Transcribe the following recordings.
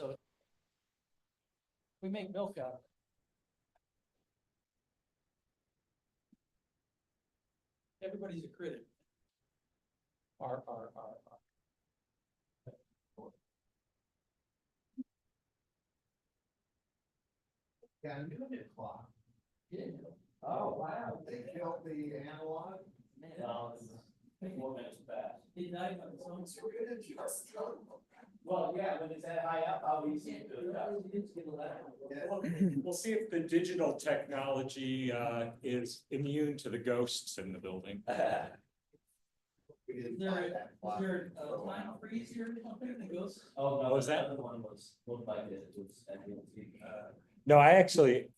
so we make milk out of it. Everybody's a critic. Our. Yeah, I'm doing it clock. Yeah. Oh, wow, they killed the analog? No, it's 4 minutes fast. He died on his own. So good at just go. Well, yeah, when it's that high up, how easy it is. We'll see if the digital technology is immune to the ghosts in the building. We Is didn't there, find is that clock. there a time freeze here or something that goes? Oh, no, Was that- the other one was, looked like it was, I didn't see, No, I actually,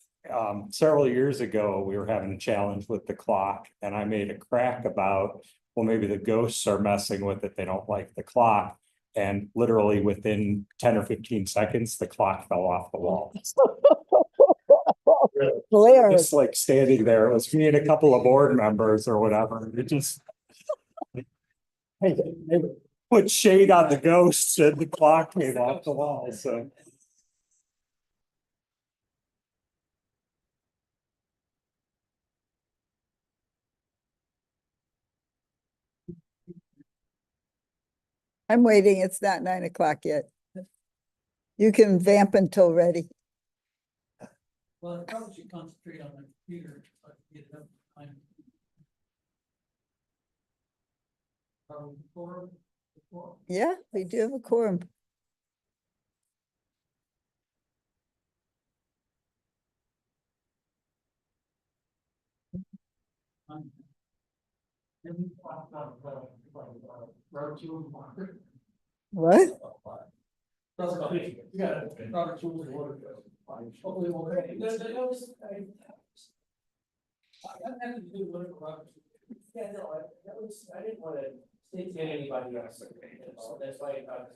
several years ago, we were having a challenge with the clock and I made a crack about, well, maybe the ghosts are messing with it. They don't like the clock. And literally within 10 or 15 seconds, the clock fell off the wall. Hilarious. Just like standing there, it was me and a couple of board members or whatever. It just. Hey, put shade on the ghosts and the clock came off the wall, so. I'm waiting. It's not 9 o'clock yet. You can vamp until ready. Well, I probably should concentrate on my computer, so I can get it up. Before. Yeah, we do have a quorum. What? Yeah, Robert's rules of order. Hopefully we'll. I have to do whatever Robert's. yeah, no, I didn't want to state to anybody else. So that's why I thought.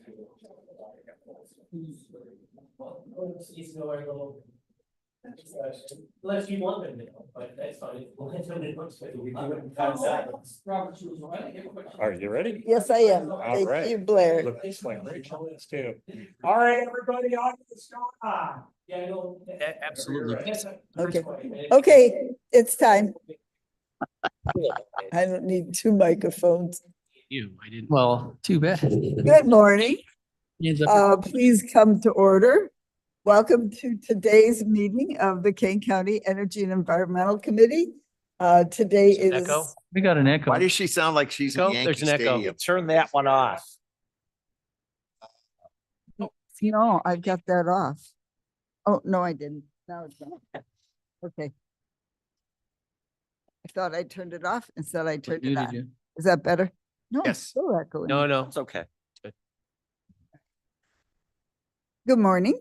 Well, it's no very little. Unless you want them to know, but that's fine. We'll let them know. Robert's rules, I didn't get a question. Are you ready? Yes, I am. All Thank right. you, Blair. Looks like Rachel is too. All right, everybody, on what's going on? Yeah, I know. Absolutely. Okay. Okay, it's time. I don't need 2 microphones. I didn't. Well, too bad. Good morning. Please come to order. Welcome to today's meeting of the Kane County Energy and Environmental Committee. Today is. We got an echo. Why does she sound like she's in There's Yankee an echo. Stadium? Turn that one off. No, I got that off. Oh, no, I didn't. Now it's on. Okay. I thought I turned it off and said I turned it on. Is that better? No, it's Yes. still echoing. No. It's okay. Good morning.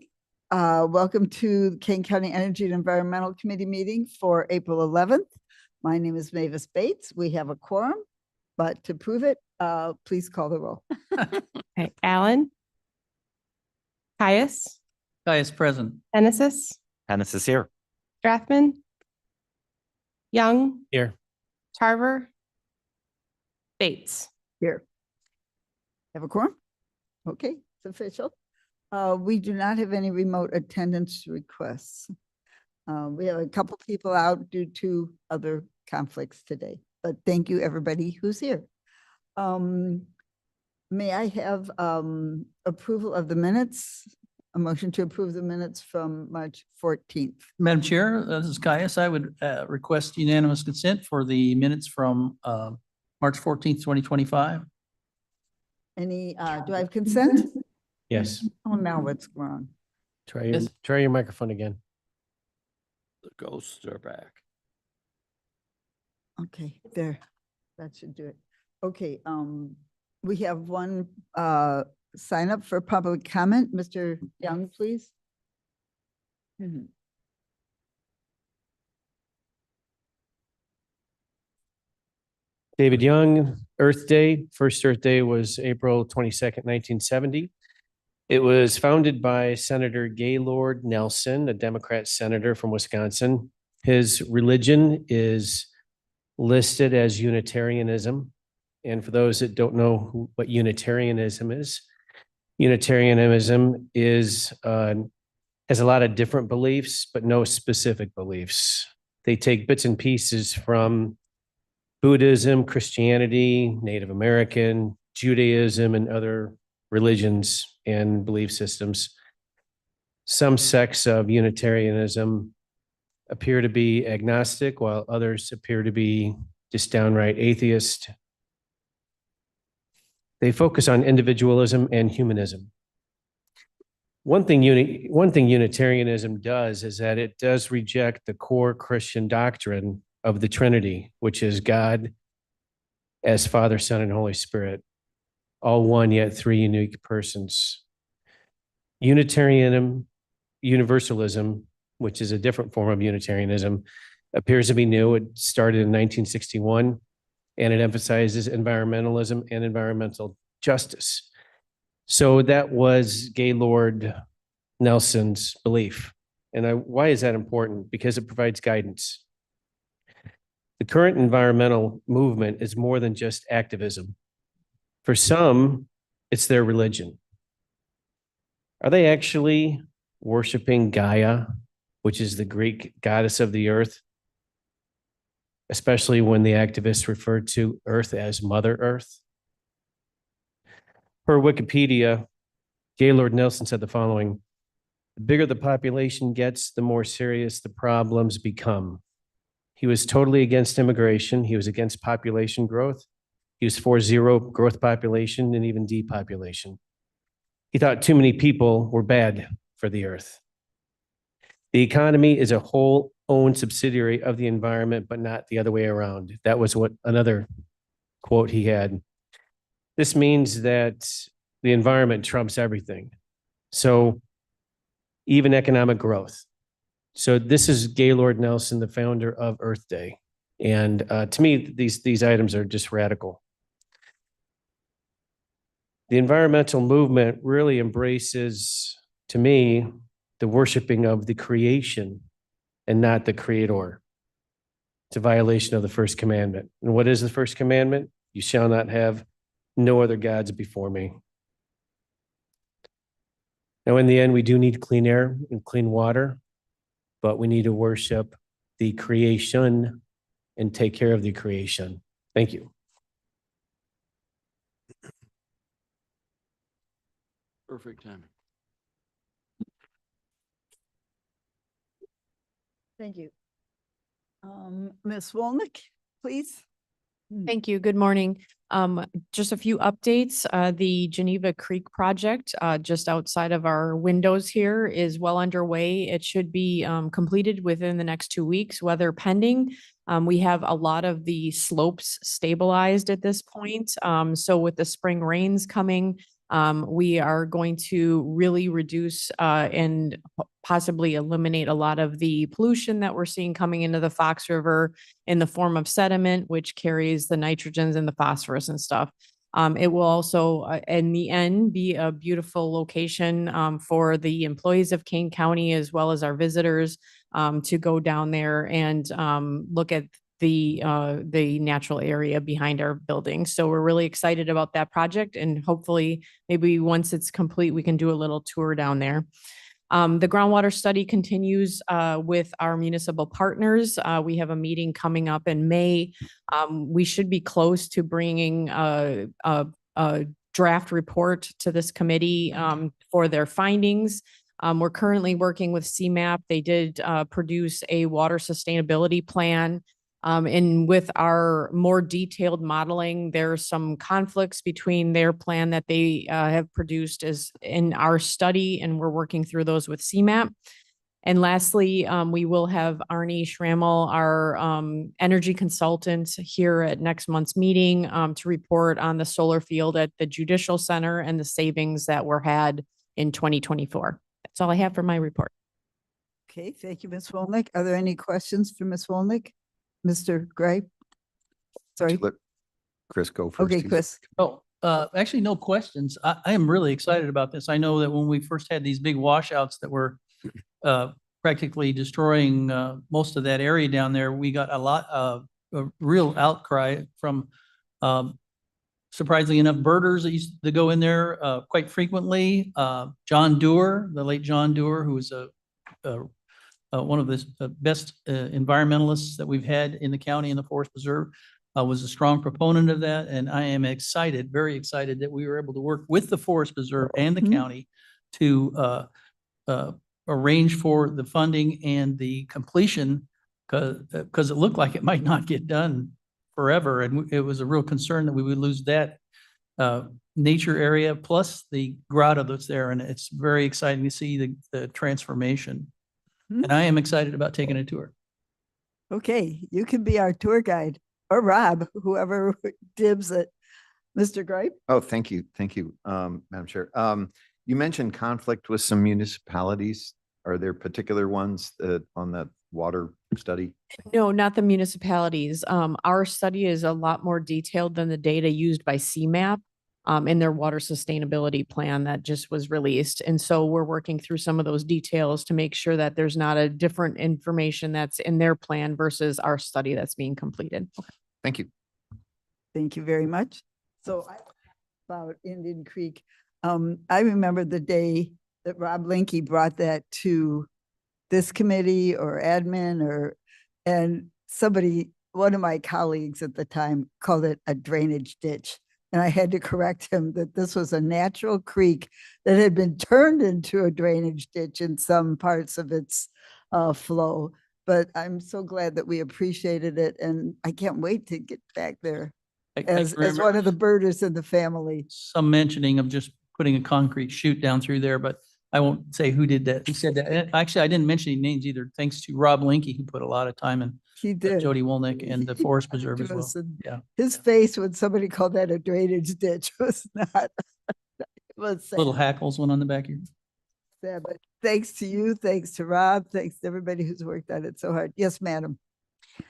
Welcome to the Kane County Energy and Environmental Committee meeting for April 11th. My name is Mavis Bates. We have a quorum, but to prove it, please call the roll. Okay, Allen. Caius, Caius present. Genesis, Dennis is here. Strathman. Young. Here. Tarver. Bates. Here. Have a quorum? Okay, it's official. We do not have any remote attendance requests. We have a couple people out due to other conflicts today, but thank you, everybody who's here. May I have approval of the minutes? A motion to approve the minutes from March 14th. Madam Chair, this is Caius. I would request unanimous consent for the minutes from March 14th, 2025. Any, do I have consent? Yes, Oh, now what's wrong? try your microphone again. The ghosts are back. Okay, there, that should do it. Okay, we have one sign up for public comment. Mr. Young, please. Mhm. David Young, Earth Day. First Earth Day was April 22nd, 1970. It was founded by Senator Gaylord Nelson, a Democrat senator from Wisconsin. His religion is listed as Unitarianism. And for those that don't know what Unitarianism is, Unitarianism is, has a lot of different beliefs, but no specific beliefs. They take bits and pieces from Buddhism, Christianity, Native American, Judaism, and other religions and belief systems. Some sects of Unitarianism appear to be agnostic, while others appear to be just downright atheist. They focus on individualism and humanism. One thing Unitarianism does is that it does reject the core Christian doctrine of the Trinity, which is God as Father, Son, and Holy Spirit, all one yet three unique persons. Universalism, which is a different form of Unitarianism, appears to be new. It started in 1961, and it emphasizes environmentalism and environmental justice. So that was Gaylord Nelson's belief. And why is that important? Because it provides guidance. The current environmental movement is more than just activism. For some, it's their religion. Are they actually worshiping Gaia, which is the Greek goddess of the earth? Especially when the activists refer to Earth as Mother Earth. Per Wikipedia, Gaylord Nelson said the following: the bigger the population gets, the more serious the problems become. He was totally against immigration. He was against population growth. He was for zero growth population and even depopulation. He thought too many people were bad for the earth. The economy is a whole owned subsidiary of the environment, but not the other way around. That was what another quote he had. This means that the environment trumps everything. So even economic growth. So this is Gaylord Nelson, the founder of Earth Day. And to me, these items are just radical. The environmental movement really embraces, to me, the worshiping of the creation and not the creator. It's a violation of the first commandment. And what is the first commandment? You shall not have no other gods before me. Now, in the end, we do need clean air and clean water, but we need to worship the creation and take care of the creation. Thank you. Perfect timing. Thank you. Ms. Wolnick, please. Thank you. Good morning. Just a few updates. The Geneva Creek project, just outside of our windows here, is well underway. It should be completed within the next 2 weeks, weather pending. We have a lot of the slopes stabilized at this point. So with the spring rains coming, we are going to really reduce and possibly eliminate a lot of the pollution that we're seeing coming into the Fox River in the form of sediment, which carries the nitrogens and the phosphorus and stuff. It will also, in the end, be a beautiful location for the employees of Kane County as well as our visitors to go down there and look at the natural area behind our building. So we're really excited about that project, and hopefully maybe once it's complete, we can do a little tour down there. The groundwater study continues with our municipal partners. We have a meeting coming up in May. We should be close to bringing a draft report to this committee for their findings. We're currently working with CMAP. They did produce a water sustainability plan. And with our more detailed modeling, there are some conflicts between their plan that they have produced as in our study, and we're working through those with CMAP. And lastly, we will have Arnie Schrammel, our energy consultant, here at next month's meeting to report on the solar field at the Judicial Center and the savings that were had in 2024. That's all I have for my report. Okay, thank you, Ms. Wolnick. Are there any questions for Ms. Wolnick? Mr. Gray? Sorry. Let Chris go first. Okay, He's- Chris. Oh, actually, no questions. I am really excited about this. I know that when we first had these big washouts that were practically destroying most of that area down there, we got a lot of a real outcry from surprisingly enough, birders that used to go in there quite frequently. John Doerr, the late John Doerr, who was one of the best environmentalists that we've had in the county in the Forest Preserve, was a strong proponent of that. And I am excited, very excited that we were able to work with the Forest Preserve and the Mhm. county to arrange for the funding and the completion because it looked like it might not get done forever. And it was a real concern that we would lose that nature area plus the grotto that's there. And it's very exciting to see the transformation. Mhm. And I am excited about taking a tour. Okay, you can be our tour guide, or Rob, whoever dibs it. Mr. Gripe? Oh, thank you. Thank you, Madam Chair. You mentioned conflict with some municipalities. Are there particular ones on that water study? No, not the municipalities. Our study is a lot more detailed than the data used by CMAP in their water sustainability plan that just was released. And so we're working through some of those details to make sure that there's not a different information that's in their plan versus our study that's being completed. Thank you. Thank you very much. So about Indian Creek, I remember the day that Rob Linky brought that to this committee or admin and somebody, one of my colleagues at the time called it a drainage ditch. And I had to correct him that this was a natural creek that had been turned into a drainage ditch in some parts of its flow. But I'm so glad that we appreciated it, and I can't wait to get back there as one of the birders in the family. Some mentioning of just putting a concrete chute down through there, but I won't say who did that. Who said that. And actually, I didn't mention any names either, thanks to Rob Linky, who put a lot of time in. He did. Jody Wolnick and the He Forest talked Preserve to as well. us, and Yeah. His face when somebody called that a drainage ditch was not, it was sad. Little hackles went on the back here. Sad, but thanks to you, thanks to Rob, thanks to everybody who's worked on it so hard. Yes, madam.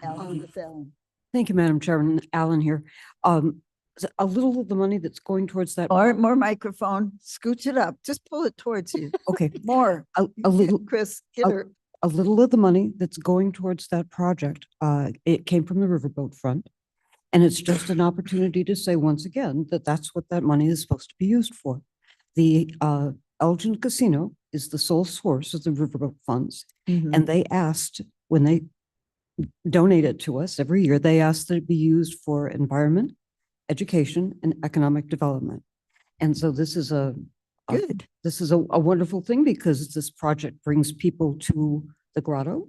Miss Allen. Thank you, Madam Chairman. Alan here. A little of the money that's going towards that. More microphone, scooch it up, just pull it towards you. Okay, More. a little, Chris, get her. a little of the money that's going towards that project, it came from the Riverboat Fund. And it's just an opportunity to say once again that that's what that money is supposed to be used for. The Elgin Casino is the sole source of the Riverboat funds. Mhm. And they asked, when they donate it to us every year, they asked that it be used for environment, education, and economic development. And so this is Good. this is a wonderful thing because this project brings people to the grotto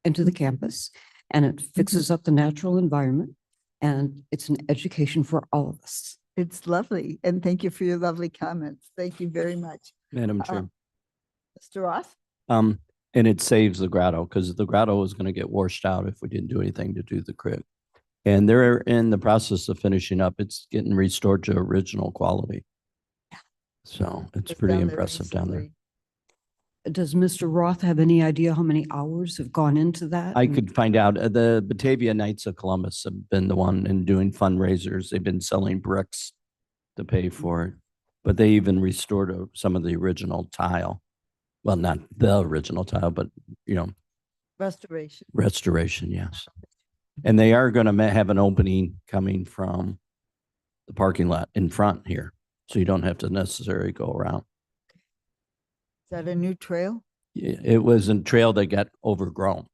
and to the campus, and it fixes up the natural environment, and it's an education for all of us. It's lovely. And thank you for your lovely comments. Thank you very much. Madam Chair. Mr. Roth? And it saves the grotto because the grotto is going to get washed out if we didn't do anything to do the creek. And they're in the process of finishing up. It's getting restored to original quality. So it's Was pretty down there impressive down there. recently. Does Mr. Roth have any idea how many hours have gone into that? I And- could find out. The Batavia Knights of Columbus have been the one in doing fundraisers. They've been selling bricks to pay for it. But they even restored some of the original tile. Well, not the original tile, but, Restoration. restoration, yes. And they are going to have an opening coming from the parking lot in front here. So you don't have to necessarily go around. Is that a new trail? It was a trail that got overgrown.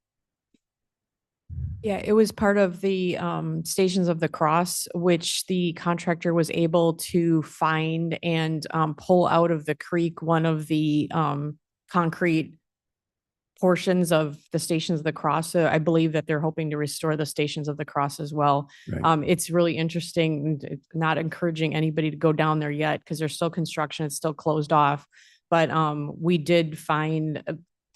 Yeah, it was part of the Stations of the Cross, which the contractor was able to find and pull out of the creek one of the concrete portions of the Stations of the Cross. So I believe that they're hoping to restore the Stations of the Cross as well. Right. It's really interesting, not encouraging anybody to go down there yet because there's still construction, it's still closed off. But we did find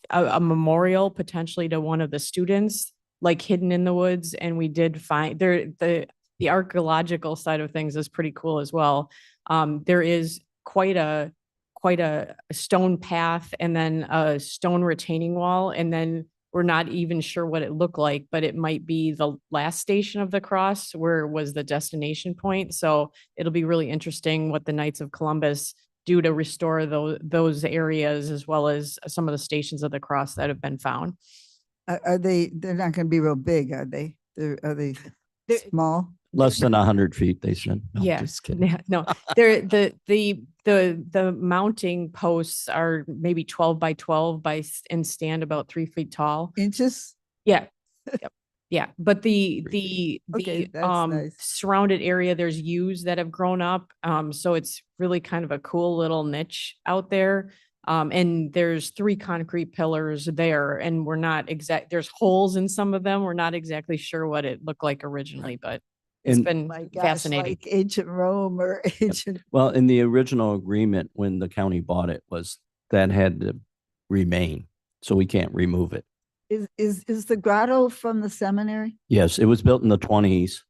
a memorial potentially to one of the students, like hidden in the woods. And we did find the archaeological side of things is pretty cool as well. There is quite a stone path and then a stone retaining wall. And then we're not even sure what it looked like, but it might be the last station of the cross where was the destination point. So it'll be really interesting what the Knights of Columbus do to restore those areas as well as some of the Stations of the Cross that have been found. They're not going to be real big, are they? Are they They're- small? Less than 100 feet, they said. No, Yeah. just kidding. Yeah, no, there, the mounting posts are maybe 12 by 12 and stand about 3 feet tall. Inches? Yeah. Yep. Yeah, but Okay, the that's nice. surrounded area, there's yews that have grown up. So it's really kind of a cool little niche out there. And there's 3 concrete pillars there, and we're not there's holes in some of them. We're not exactly sure what it looked like originally, but it's And- been My gosh, fascinating. like ancient Rome or ancient, Well, in the original agreement, when the county bought it, was that had to remain. So we can't remove it. is the grotto from the seminary? Yes, it was built in the 20s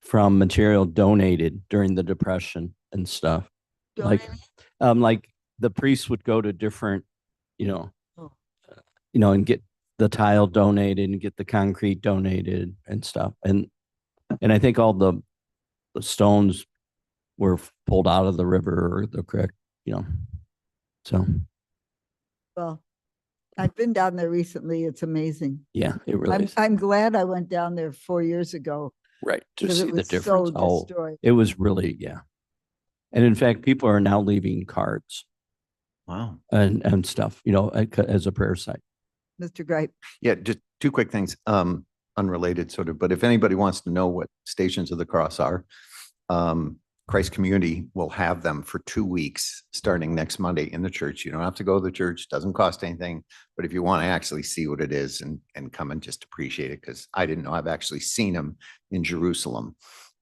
from material donated during the Depression and stuff. Like, like the priests would go to different, Oh. and get the tile donated and get the concrete donated and stuff. And I think all the stones were pulled out of the river or the creek, So, Well, I've been down there recently. It's amazing. yeah, it really I'm, is. I'm glad I went down there 4 years ago Right. To because see it the was so difference. Oh, destroyed. it was really, yeah. And in fact, people are now leaving cards Wow. and stuff, as a prayer site. Mr. Gripe, Yeah, just two quick things, unrelated sort of, but if anybody wants to know what Stations of the Cross are, Christ Community will have them for 2 weeks, starting next Monday in the church. You don't have to go to the church, doesn't cost anything. But if you want to actually see what it is and come and just appreciate it, because I didn't know, I've actually seen them in Jerusalem.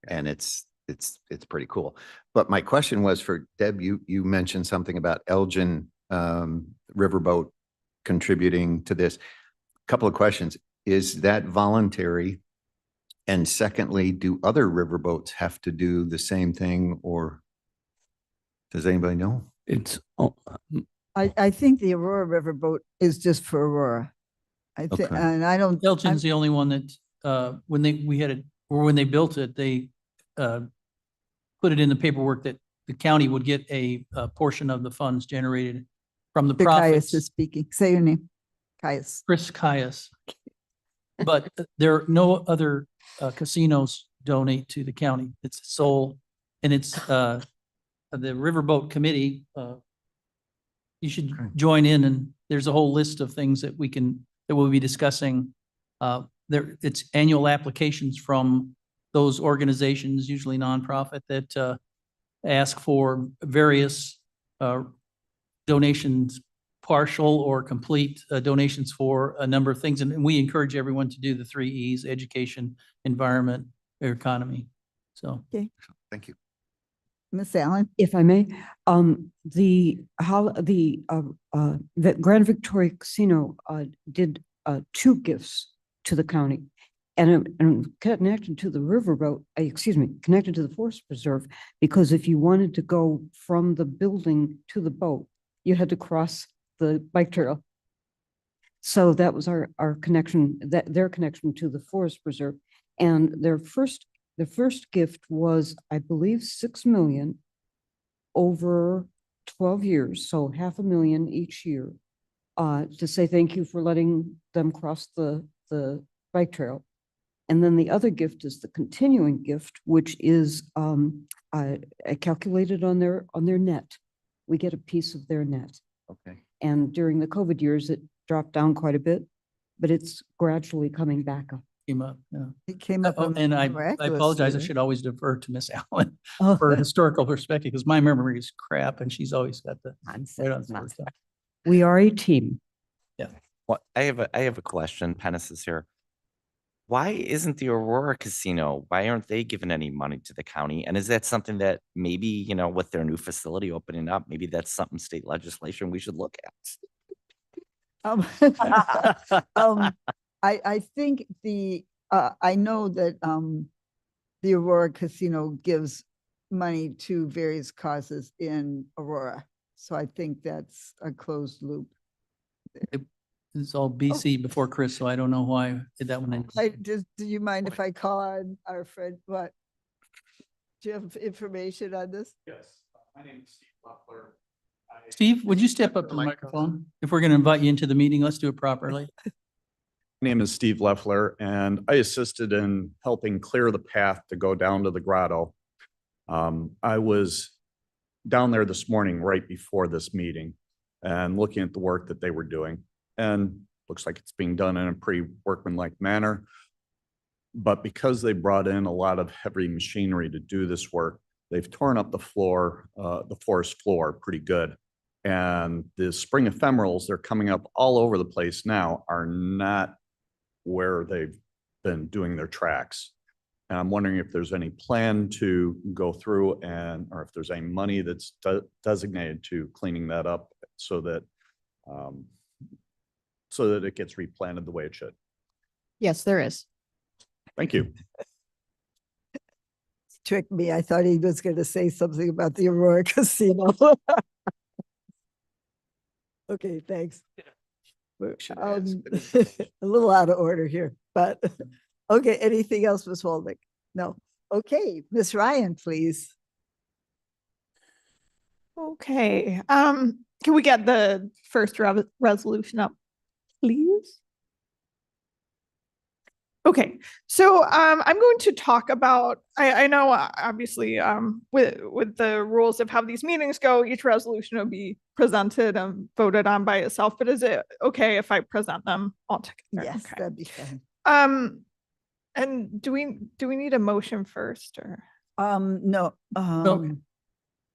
And it's pretty cool. But my question was for Deb, you mentioned something about Elgin Riverboat contributing to this. Couple of questions. Is that voluntary? And secondly, do other riverboats have to do the same thing, or does anybody know? It's, I think the Aurora Riverboat is just for Aurora. I think, Okay. and I don't. Elgin's the only one that, when they built it, they put it in the paperwork that the county would get a portion of the funds generated from the Mr. Caius profits. is speaking. Say your name. Caius. Chris Caius. But there are no other casinos donate to the county. It's sole, and it's the Riverboat Committee. You should join in, and there's a whole list of things that we'll be discussing. It's annual applications from those organizations, usually nonprofit, that ask for various donations, partial or complete donations for a number of things. And we encourage everyone to do the 3 E's: education, environment, or economy. So. Thank you. Miss Allen? If I may, the Grand Victoria Casino did 2 gifts to the county. And connected to the riverboat, connected to the forest preserve, because if you wanted to go from the building to the boat, you had to cross the bike trail. So that was our connection, their connection to the forest preserve. And the first gift was, I believe, 6 million over 12 years, so $500,000 each year, to say thank you for letting them cross the bike trail. And then the other gift is the continuing gift, which is calculated on their net. We get a piece of their net. Okay. And during the COVID years, it dropped down quite a bit, but it's gradually coming back up. Came up, yeah. It came up. And I apologize, I miraculously. should always defer to Miss Allen Oh, for a historical perspective, because my memory is crap, and she's always got the. right on Nonsense. first. We are a team. Well, I have a question. Pennis is here. Why isn't the Aurora Casino, why aren't they giving any money to the county? And is that something that maybe, with their new facility opening up, maybe that's something state legislation we should look Um, I think I know that the Aurora Casino gives money to various causes in Aurora. So I think that's a closed loop. It's all BC before Chris, so I don't know why I did that one. Do you mind if I call on our friend, what? Do you have information on this? Yes, my name is Steve Loeffler. Steve, would you step up to the microphone? If we're going to invite you into the meeting, let's do it properly. My name is Steve Leffler, and I assisted in helping clear the path to go down to the grotto. I was down there this morning right before this meeting and looking at the work that they were doing. And looks like it's being done in a pretty workmanlike manner. But because they brought in a lot of heavy machinery to do this work, they've torn up the floor, the forest floor pretty good. And the spring ephemerals, they're coming up all over the place now, are not where they've been doing their tracks. And I'm wondering if there's any plan to go through and, or if there's any money that's designated to cleaning that up so that it gets replanted the way it should. Yes, there is. Thank you. Tricked me. I thought he was going to say something about the Aurora Casino. Okay, thanks. A little out of order here, but okay, anything else, Ms. Waldeck? No. Okay, Ms. Ryan, please. Okay, can we get the first resolution up, please? Okay, so I'm going to talk about, I know obviously with the rules of how these meetings go, each resolution will be presented and voted on by itself, but is it okay if I present them all together? Yes, Okay. that'd be fine. And do we need a motion first or? No.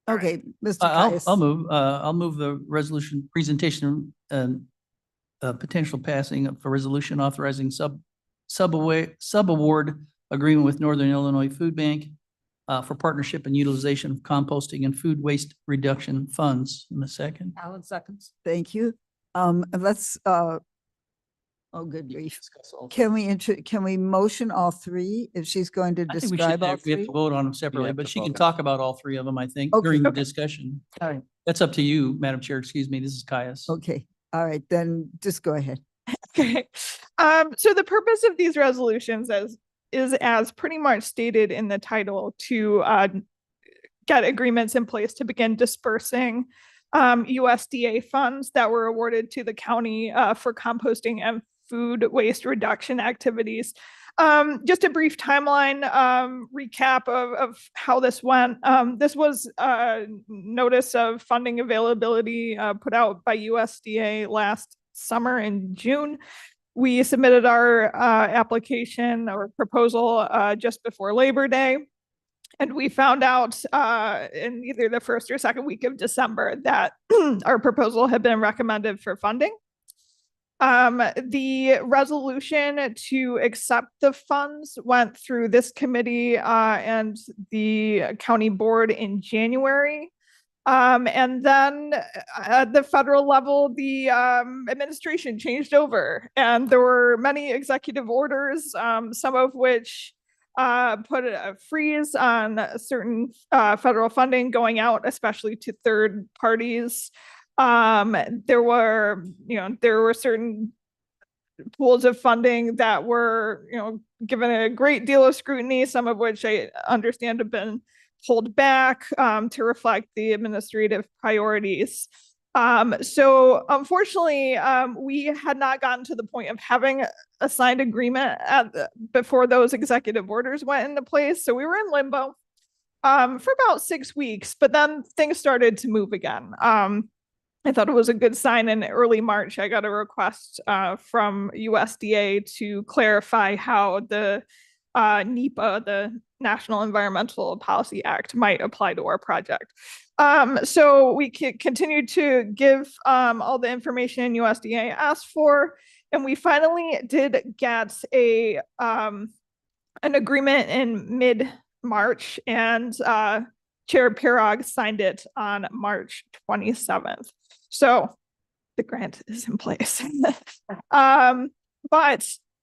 Okay, Mr. I'll move the resolution presentation and potential passing for resolution authorizing subaward agreement with Northern Illinois Food Bank for partnership and utilization of composting and food waste reduction funds. In a second. Alan seconds. Thank you. Let's, oh, good grief. Can we motion all three if she's going to I think we should, describe all we have three? to vote on them separately, have but to she can vote. talk about all three of them, I think, Okay. during the Okay. discussion. All right. That's up to you, Madam Chair. Excuse me. This is Caius. Okay, all right, then just go ahead. Okay, so the purpose of these resolutions is as pretty much stated in the title to get agreements in place to begin dispersing USDA funds that were awarded to the county for composting and food waste reduction activities. Just a brief timeline recap of how this went. This was a notice of funding availability put out by USDA last summer in June. We submitted our application or proposal just before Labor Day. And we found out in either the first or second week of December that our proposal had been recommended for funding. The resolution to accept the funds went through this committee and the county board in January. And then at the federal level, the administration changed over and there were many executive orders, some of which put a freeze on certain federal funding going out, especially to third parties. There were certain pools of funding that were, given a great deal of scrutiny, some of which I understand have been pulled back to reflect the administrative priorities. So unfortunately, we had not gotten to the point of having a signed agreement before those executive orders went into place. So we were in limbo for about 6 weeks, but then things started to move again. I thought it was a good sign in early March. I got a request from USDA to clarify how the NEPA, the National Environmental Policy Act, might apply to our project. So we continued to give all the information USDA asked for, and we finally did get an agreement in mid-March, and Chair Pirog signed it on March 27th. So the grant is in place. But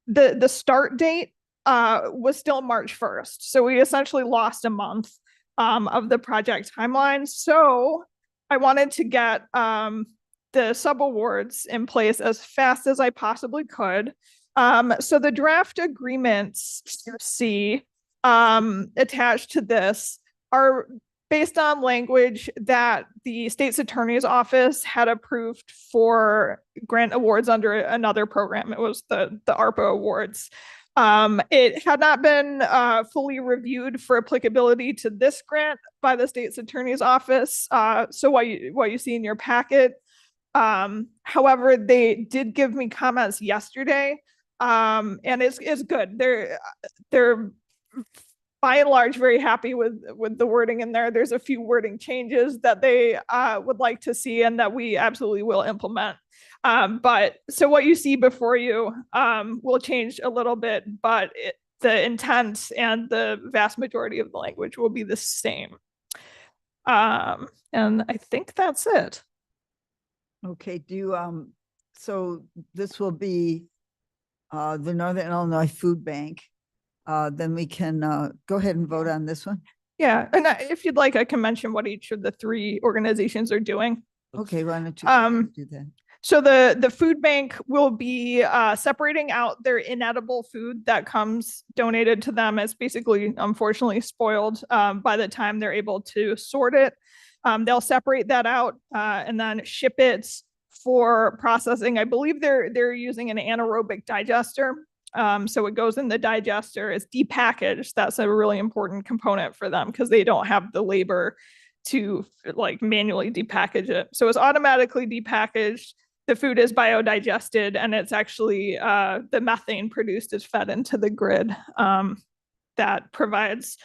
the start date was still March 1st. So we essentially lost a month of the project timeline. So I wanted to get the subawards in place as fast as I possibly could. So the draft agreements you see attached to this are based on language that the state's attorney's office had approved for grant awards under another program. It was the ARPA awards. It had not been fully reviewed for applicability to this grant by the state's attorney's office. So what you see in your packet. However, they did give me comments yesterday, and it's good. They're by and large very happy with the wording in there. There's a few wording changes that they would like to see and that we absolutely will implement. But so what you see before you will change a little bit, but the intent and the vast majority of the language will be the same. And I think that's it. Okay, do you, so this will be the Northern Illinois Food Bank. Then we can go ahead and vote on this one. Yeah, and if you'd like, I can mention what each of the three organizations are doing. Okay, why don't you do that? So the food bank will be separating out their inedible food that comes donated to them as basically, unfortunately, spoiled by the time they're able to sort it. They'll separate that out and then ship it for processing. I believe they're using an anaerobic digester. So it goes in the digester, it's depackaged. That's a really important component for them because they don't have the labor to like manually depackage it. So it's automatically depackaged. The food is biodigested, and it's actually the methane produced is fed into the grid that provides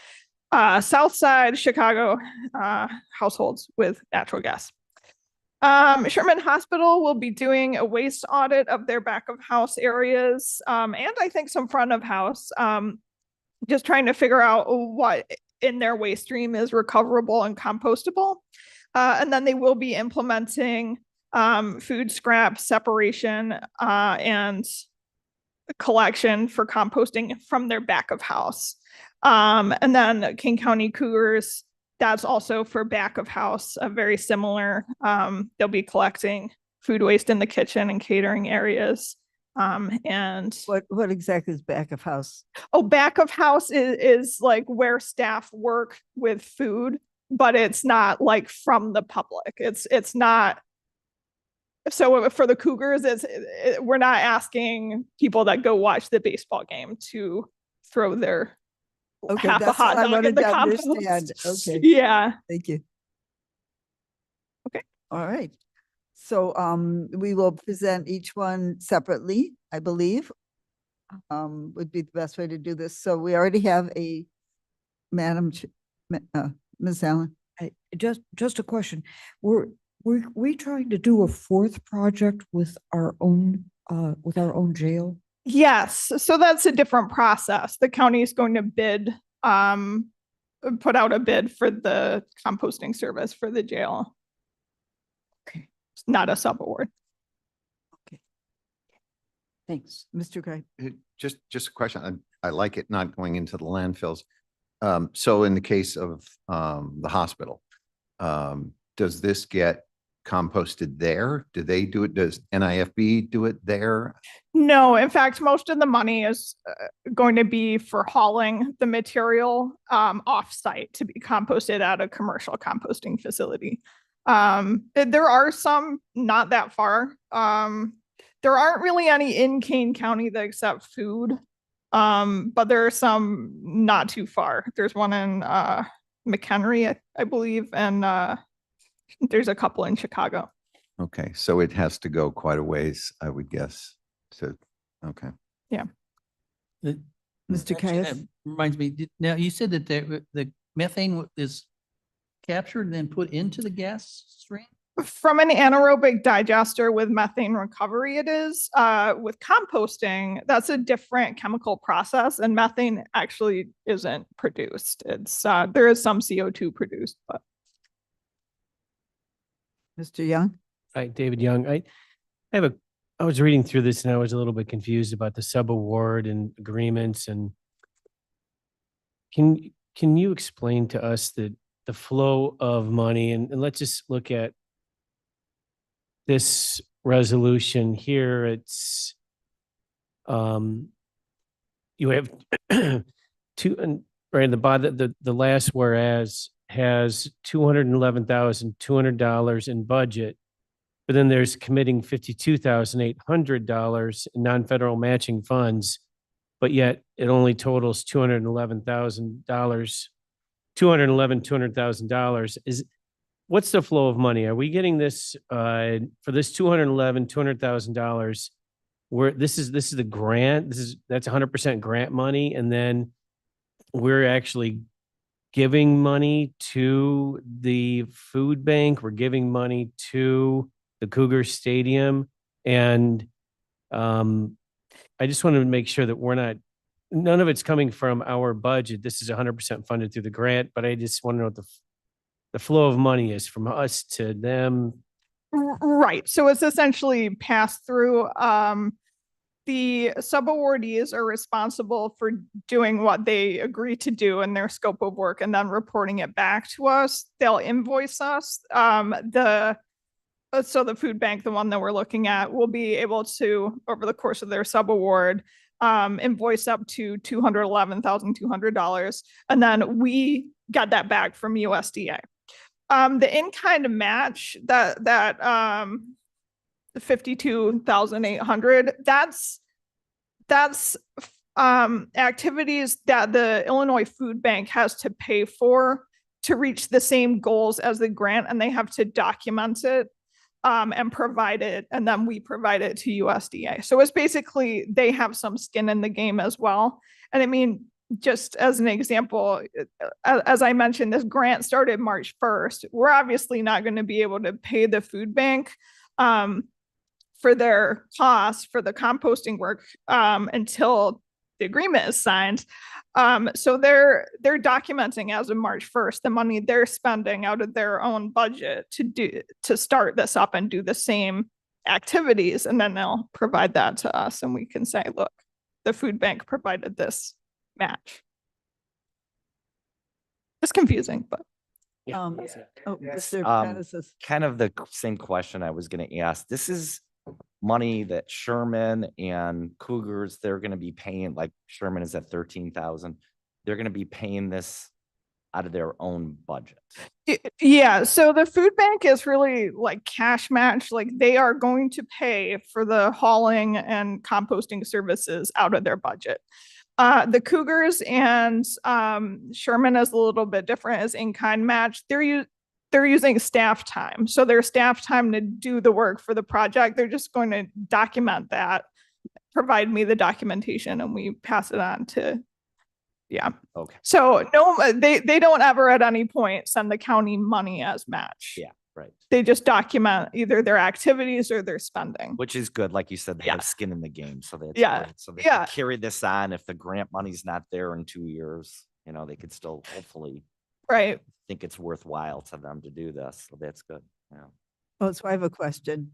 South Side Chicago households with natural gas. Sherman Hospital will be doing a waste audit of their back of house areas, and I think some front of house, just trying to figure out what in their waste stream is recoverable and compostable. And then they will be implementing food scrap separation and collection for composting from their back of house. And then King County Cougars, that's also for back of house, very similar. They'll be collecting food waste in the kitchen and catering areas. And what exactly is back of house? Oh, back of house is like where staff work with food, but it's not like from the public. It's not. So for the Cougars, we're not asking people that go watch the baseball game to throw their half a hot dog in the compost. Okay. Yeah. Thank you. Okay. All right. So we will present each one separately, I believe. Would be the best way to do this. So we already have a Ms. Allen. Just a question. Were we trying to do a fourth project with our own jail? Yes. So that's a different process. The county is going to put out a bid for the composting service for the jail. Okay. It's not a sub-award. Okay. Thanks. Mr. Gray. Just a question. I like it not going into the landfills. So in the case of the hospital, does this get composted there? Do they do it? Does NIFB do it there? No, in fact, most of the money is going to be for hauling the material off-site to be composted at a commercial composting facility. There are some not that far. There aren't really any in Kane County that accept food, but there are some not too far. There's one in McHenry, I believe, and there's a couple in Chicago. Okay, so it has to go quite a ways, I would guess. So, okay. Yeah. Mr. Actually, Caius? that reminds me, now you said that the methane is captured and then put into the gas stream? From an anaerobic digester with methane recovery, it is. With composting, that's a different chemical process, and methane actually isn't produced. It's there is some CO2 produced, but. Mr. Young? Hi, David Young. I was reading through this and I was a little bit confused about the sub-award and agreements, and can you explain to us the flow of money, and let's just look at this resolution here. It's you have two, and right in the bottom, the last whereas has $211,200 in budget, but then there's committing $52,800 in non-federal matching funds, but yet it only totals $200,000. What's the flow of money? Are we getting this, for this $211,000? Where this is the grant, that's 100% grant money, and then we're actually giving money to the food bank, we're giving money to the Cougar Stadium, and I just wanted to make sure that none of it's coming from our budget. This is 100% funded through the grant, but I just want to know what the flow of money is from us to them. Right. So it's essentially passed through. The subawardees are responsible for doing what they agree to do in their scope of work and then reporting it back to us. They'll invoice us. So the food bank, the one that we're looking at, will be able to, over the course of their subaward, invoice up to $211,200. And then we got that back from USDA. The in-kind match that the 52,800, that's activities that the Illinois Food Bank has to pay for to reach the same goals as the grant, and they have to document it and provide it, and then we provide it to USDA. So it's basically, they have some skin in the game as well. And I mean, just as an example, as I mentioned, this grant started March 1st. We're obviously not going to be able to pay the food bank for their costs for the composting work until the agreement is signed. So they're documenting as of March 1st the money they're spending out of their own budget to start this up and do the same activities, and then they'll provide that to us, and we can say, look, the food bank provided this match. It's confusing, but Mr. Pettis. Kind of the same question I was going to ask. This is money that Sherman and Cougars, they're going to be paying, like Sherman is at 13,000. They're going to be paying this out of their own budget. Yeah, so the food bank is really like cash match. Like they are going to pay for the hauling and composting services out of their budget. The Cougars and Sherman is a little bit different as in-kind match. They're using staff time. So their staff time to do the work for the project, they're just going to document that, provide me the documentation, and we pass it on to, yeah. Okay. So no, they don't ever at any point send the county money as match. Yeah, right. They just document either their activities or their spending. Which is good. Like you said, they have skin in the game. So that's Yeah. great. So they can carry this on. If the grant money's not there in 2 years, they could still hopefully Right. think it's worthwhile to them to do this. So that's good. Yeah. Oh, so I have a question.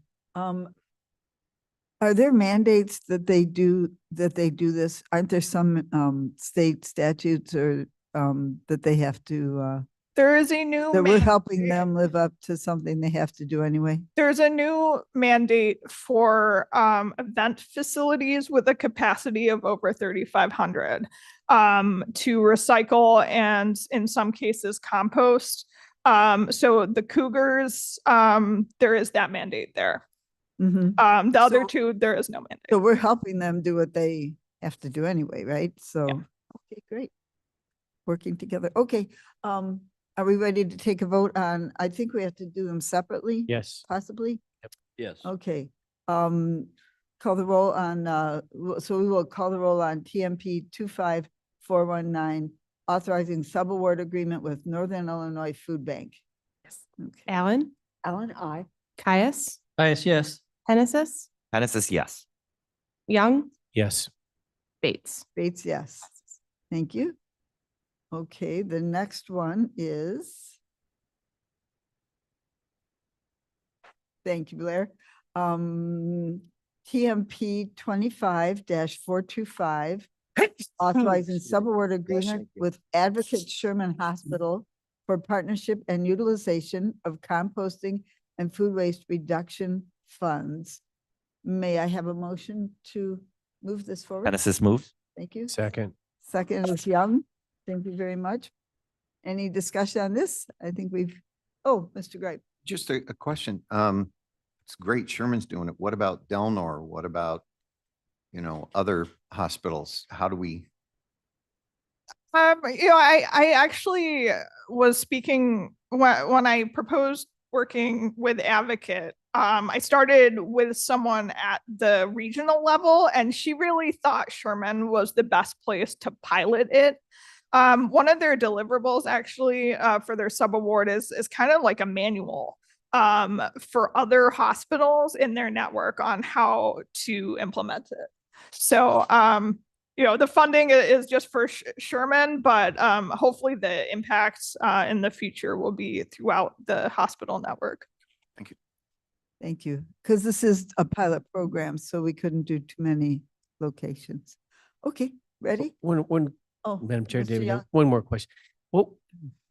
Are there mandates that they do this? Aren't there some state statutes or that they have to There is a new that we're helping them live up to something they have to do anyway? There's a new mandate for event facilities with a capacity of over 3,500 to recycle and in some cases compost. So the Cougars, there is that mandate there. Mhm. The other two, there is no mandate. So we're helping them do what they have to do anyway, right? So, Yeah. okay, great. Working together. Okay. Are we ready to take a vote on, I think we have to do them separately? Yes. Possibly? Yes. Okay. Call the roll on, so we will call the roll on TMP 25419, authorizing subaward agreement with Northern Illinois Food Bank. Yes. Okay. Alan, Aye. Caius, Yes. Hennessis, Genesis, yes. Young, Yes. Bates. Bates, yes. Thank you. Okay, the next one is. Thank you, Blair. TMP 25-425, authorizing subaward agreement with Advocate Sherman Hospital for partnership and utilization of composting and food waste reduction funds. May I have a motion to move this forward? Genesis moves. Thank you. Second. Second is Young. Thank you very much. any discussion on this? I think oh, Mr. Gripe. Just a question. It's great Sherman's doing it. What about Delnor? What about, other hospitals? How do we? I actually was speaking when I proposed working with Advocate. I started with someone at the regional level, and she really thought Sherman was the best place to pilot it. One of their deliverables actually for their subaward is kind of like a manual for other hospitals in their network on how to implement it. So, the funding is just for Sherman, but hopefully the impacts in the future will be throughout the hospital network. Thank you. Thank you. Because this is a pilot program, so we couldn't do too many locations. Okay, ready? Oh, Madam Chair, Mr. David, Young. one more question. What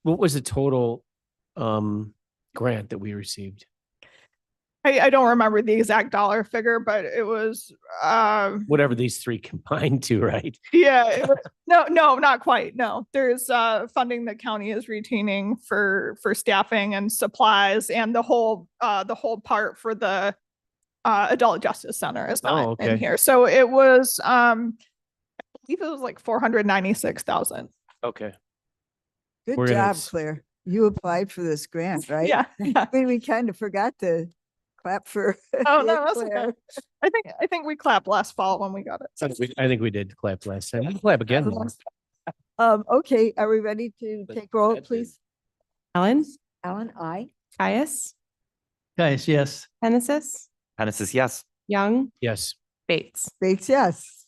was the total grant that we received? I don't remember the exact dollar figure, but it was Whatever these three combined to, right? yeah, it was, no, not quite. No, there's funding that county is retaining for staffing and supplies, and the whole part for the adult justice center is not in here. So it was I believe it was like 496,000. Okay. Good We're gonna job, s- Claire. You applied for this grant, right? Yeah. We kind of forgot to clap for. Oh you, no, that's Claire. okay. I think we clapped last fall when we got it. I think we did clap last time. We can clap again. Okay, are we ready to take roll, please? Allen, Alan, I. Caius, Guys, yes. Genesis, Genesis, yes. Young, Yes. Bates. Bates, yes.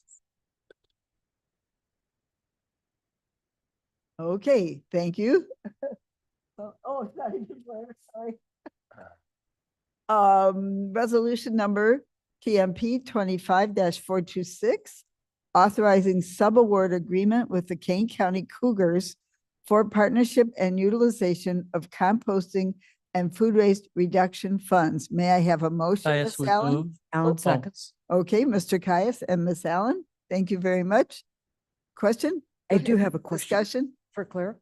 Okay, thank you. Oh, sorry, Claire, sorry. Resolution number TMP 25-426, authorizing subaward agreement with the Kane County Cougars for partnership and utilization of composting and food waste reduction funds. May I have a motion, Caius Ms. would Allen? move. Alan Oh. seconds. Okay, Mr. Caius and Ms. Allen, thank you very much. Question? I do have a question Discussion? for Claire.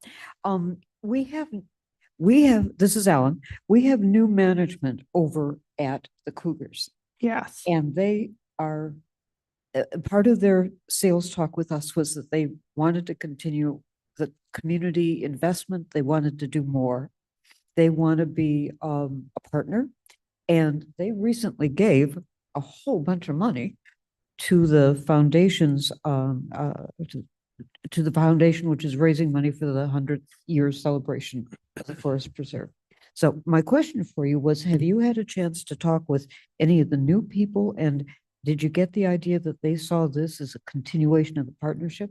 We have, this is Alan, we have new management over at the Cougars. Yes. And they are, part of their sales talk with us was that they wanted to continue the community investment. They wanted to do more. They want to be a partner. And they recently gave a whole bunch of money to the foundation's, to the foundation, which is raising money for the 100th year celebration of the Forest Preserve. So my question for you was, have you had a chance to talk with any of the new people? And did you get the idea that they saw this as a continuation of the partnership?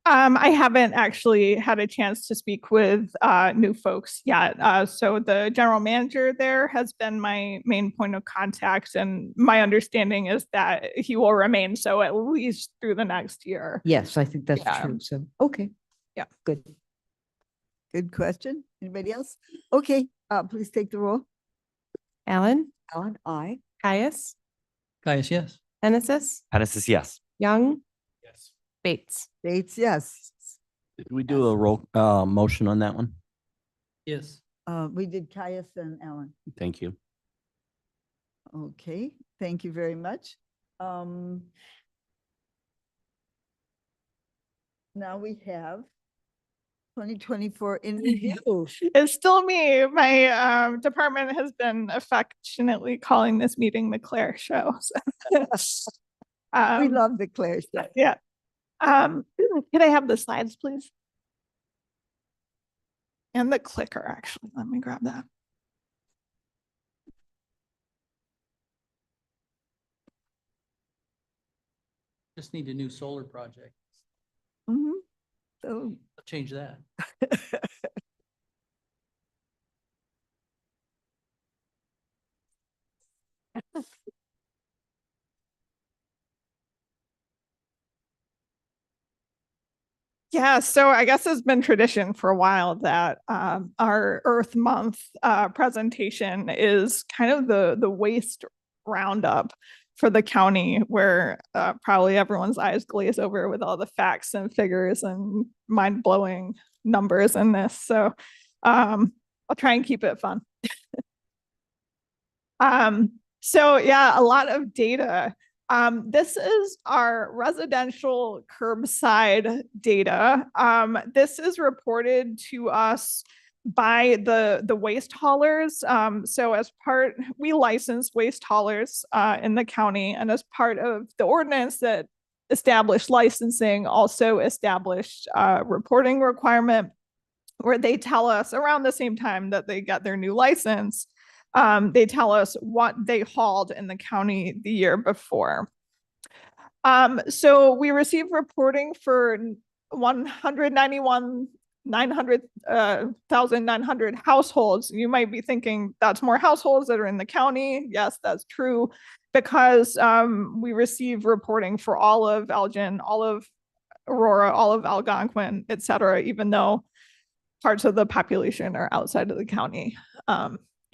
I haven't actually had a chance to speak with new folks yet. So the general manager there has been my main point of contact, and my understanding is that he will remain so at least through the next year. Yes, I think that's Yeah. true. So, okay. Yeah. Good. Good question. Anybody else? Okay, please take the roll. Allen, Alan, I. Caius, Guys, yes. Genesis, Genesis, yes. Young, Yes. Bates. Bates, yes. Did we do a roll, motion on that one? Yes. We did Caius and Allen. Thank you. Okay, thank you very much. Now we have 2024 in review. It's still me. My department has been affectionately calling this meeting the Claire Show. So. We love the Claire Show. Yeah. Can I have the slides, please? And the clicker, actually. Let me grab that. Just need a new solar project. Mhm. So, I'll change that. Yeah, so I guess it's been tradition for a while that our Earth Month presentation is kind of the waste roundup. for the county, where probably everyone's eyes glaze over with all the facts and figures and mind-blowing numbers in this. So I'll try and keep it fun. So yeah, a lot of data. This is our residential curbside data. This is reported to us by the waste haulers. So as part, we license waste haulers in the county, and as part of the ordinance that established licensing, also established reporting requirement, where they tell us around the same time that they get their new license, they tell us what they hauled in the county the year before. So we received reporting for 191,900 households. You might be thinking that's more households that are in the county. Yes, that's true, because we receive reporting for all of Elgin, all of Aurora, all of Algonquin, et cetera, even though parts of the population are outside of the county.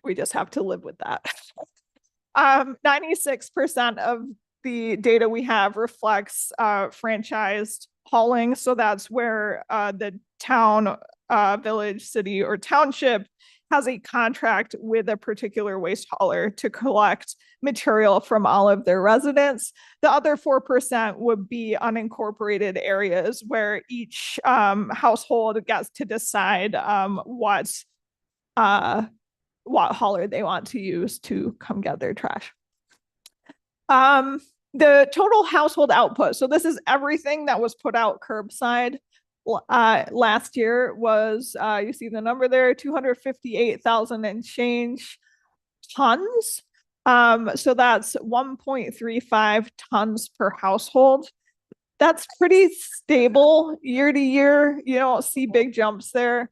We just have to live with that. 96% of the data we have reflects franchised hauling. So that's where the town, village, city, or township has a contract with a particular waste hauler to collect material from all of their residents. The other 4% would be unincorporated areas where each household gets to decide what hauler they want to use to come get their trash. The total household output, so this is everything that was put out curbside last year, was, you see the number there, 258,000 and change tons. So that's 1.35 tons per household. That's pretty stable year to year. You don't see big jumps there.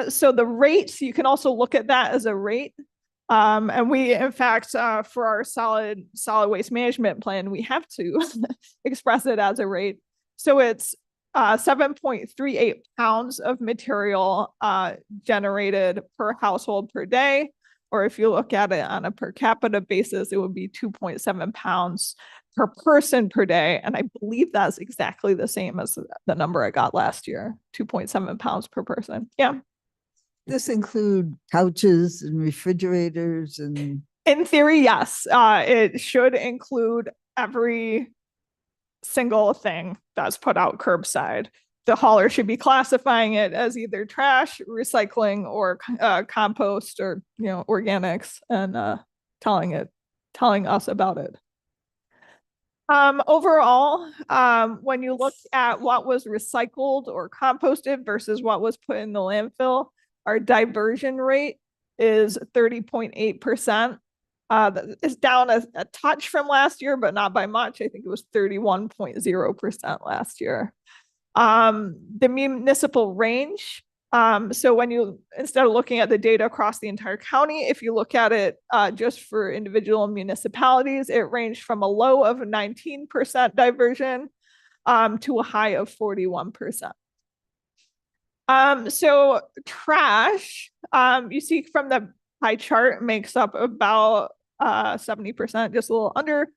So the rates, you can also look at that as a rate. And we, in fact, for our solid waste management plan, we have to express it as a rate. So it's 7.38 pounds of material generated per household per day. Or if you look at it on a per capita basis, it would be 2.7 pounds per person per day. And I believe that's exactly the same as the number I got last year, 2.7 pounds per person. Yeah. This include couches and refrigerators and? In theory, yes. It should include every single thing that's put out curbside. The hauler should be classifying it as either trash, recycling, or compost, or organics, and telling us about it. Overall, when you look at what was recycled or composted versus what was put in the landfill, our diversion rate is 30.8%. It's down a touch from last year, but not by much. I think it was 31.0% last year. The municipal range. So when you, instead of looking at the data across the entire county, if you look at it just for individual municipalities, it ranged from a low of 19% diversion to a high of 41%. So trash, you see from the pie chart, makes up about 70%, just a little under,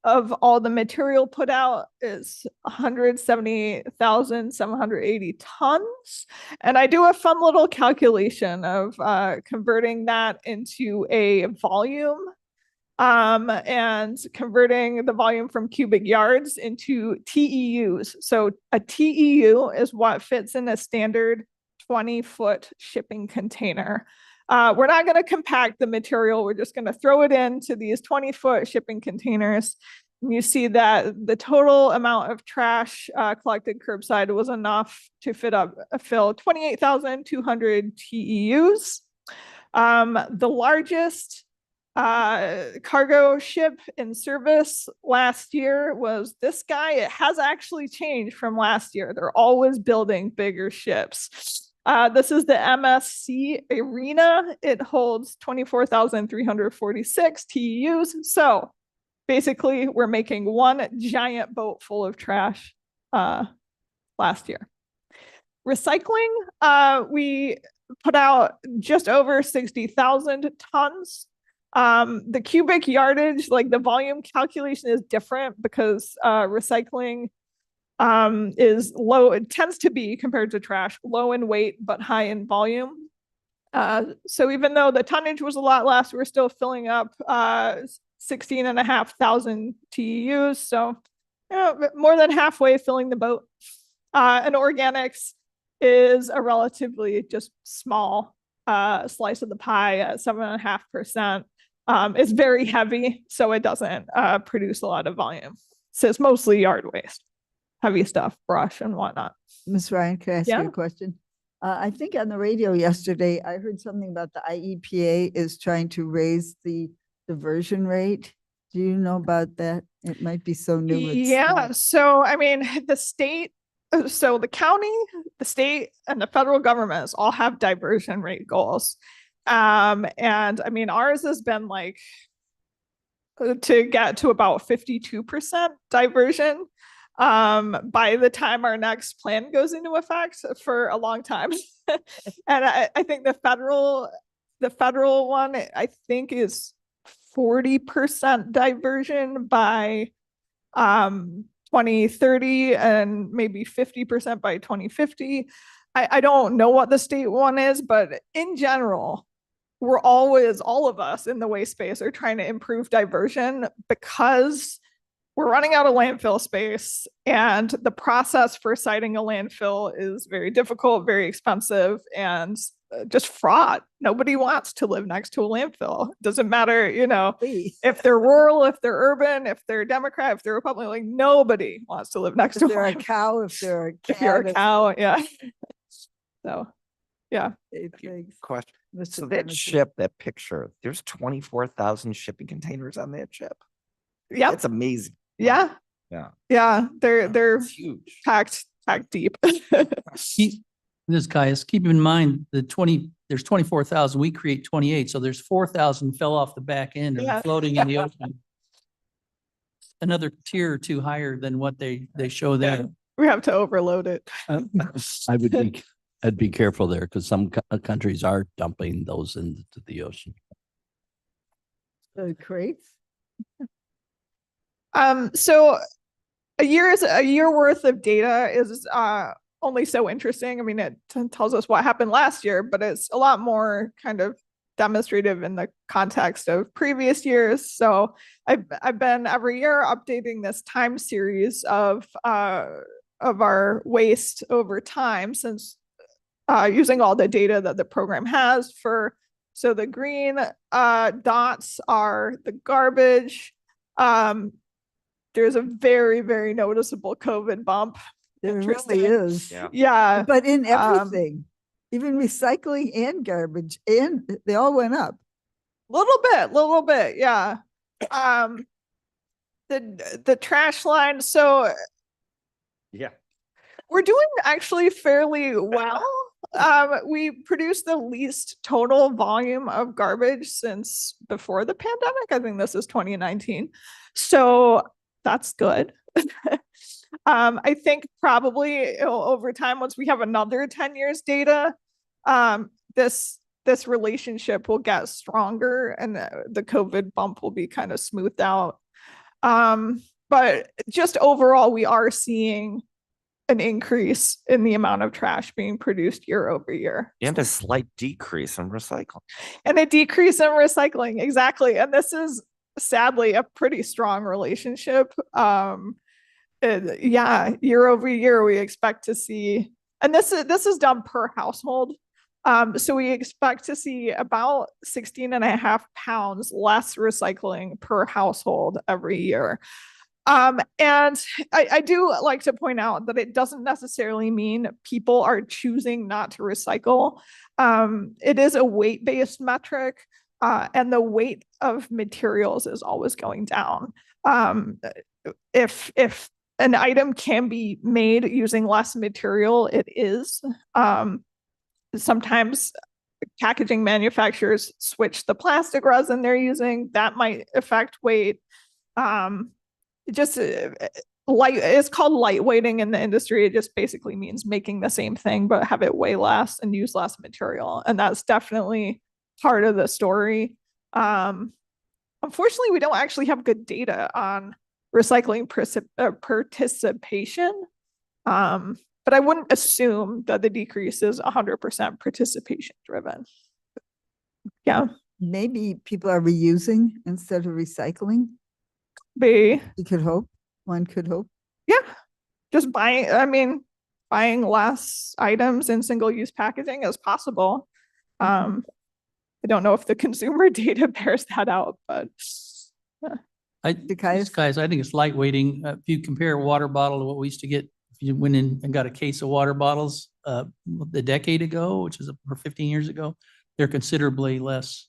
of all the material put out is 170,780 tons. And I do a fun little calculation of converting that into a volume and converting the volume from cubic yards into TEUs. So a TEU is what fits in a standard 20-foot shipping container. We're not going to compact the material. We're just going to throw it into these 20-foot shipping containers. And you see that the total amount of trash collected curbside was enough to fill 28,200 TEUs. The largest cargo ship in service last year was this guy. It has actually changed from last year. They're always building bigger ships. This is the MSC Arena. It holds 24,346 TEUs. So basically, we're making one giant boat full of trash last year. Recycling, we put out just over 60,000 tons The cubic yardage, like the volume calculation is different because recycling is low, it tends to be compared to trash, low in weight, but high in volume. So even though the tonnage was a lot less, we're still filling up 16,500 TEUs. So, you know, more than halfway filling the boat. And organics is a relatively just small slice of the pie at 7.5%. It's very heavy, so it doesn't produce a lot of volume. So it's mostly yard waste, heavy stuff, brush and whatnot. Ms. Ryan, can I ask Yeah. you a question? I think on the radio yesterday, I heard something about the IEPA is trying to raise the diversion rate. Do you know about that? It might be so new. Yeah. So, I mean, the state, so the county, the state, and the federal governments all have diversion rate goals. And I mean, ours has been like to get to about 52% diversion by the time our next plan goes into effect for a long time. And I think the federal one, I think, is 40% diversion by 2030 and maybe 50% by 2050. I don't know what the state one is, but in general, we're always, all of us in the waste space are trying to improve diversion because we're running out of landfill space, and the process for siting a landfill is very difficult, very expensive, and just fraud. Nobody wants to live next to a landfill. Doesn't matter, you know, if they're rural, if they're urban, if they're Democrat, if they're Republican, like nobody wants to live next to If they're a cow, if they're a cat. If you're a cow, yeah. So, yeah. Question. Mr. So that Dennison. ship, that picture, there's 24,000 shipping containers on that ship. Yeah. That's amazing. Yeah. Yeah. Yeah. They're huge. packed deep. This Caius, keep in mind there's 24,000, we create 28, so there's 4,000 fell off the back end Yeah. or floating in the ocean. Another tier or two higher than what they show there. We have to overload it. I'd be careful there because some countries are dumping those into the ocean. The crates? So a year worth of data is only so interesting. I mean, it tells us what happened last year, but it's a lot more kind of demonstrative in the context of previous years. So I've been every year updating this time series of our waste over time since using all the data that the program has for. So the green dots are the garbage. There's a very, very noticeable COVID bump. There really Interesting. is. Yeah. But in everything, even recycling and garbage, and they all went up. Little bit. Yeah. The trash line. So Yeah. we're doing actually fairly well. We produced the least total volume of garbage since before the pandemic. I think this is 2019. So that's good. I think probably over time, once we have another 10 years data, this relationship will get stronger and the COVID bump will be kind of smoothed out. But just overall, we are seeing an increase in the amount of trash being produced year over year. And a slight decrease in recycling. And a decrease in recycling, exactly. And this is sadly a pretty strong relationship. Yeah, year over year, we expect to see, and this is done per household. So we expect to see about 16.5 pounds less recycling per household every year. And I do like to point out that it doesn't necessarily mean people are choosing not to recycle. It is a weight-based metric, and the weight of materials is always going down. If an item can be made using less material, it is. Sometimes packaging manufacturers switch the plastic resin they're using. That might affect weight. It's called lightweighting in the industry. It just basically means making the same thing, but have it weigh less and use less material. And that's definitely part of the story. Unfortunately, we don't actually have good data on recycling participation. But I wouldn't assume that the decrease is 100% participation driven. Yeah, Maybe people are reusing instead of recycling. be, You could hope, one could hope. yeah, just buying less items in single-use packaging is possible. I don't know if the consumer data bears that out, but Zacchaeus? Guys, I think it's light weighting. If you compare a water bottle to what we used to get, if you went in and got a case of water bottles a decade ago, which is 15 years ago, they're considerably less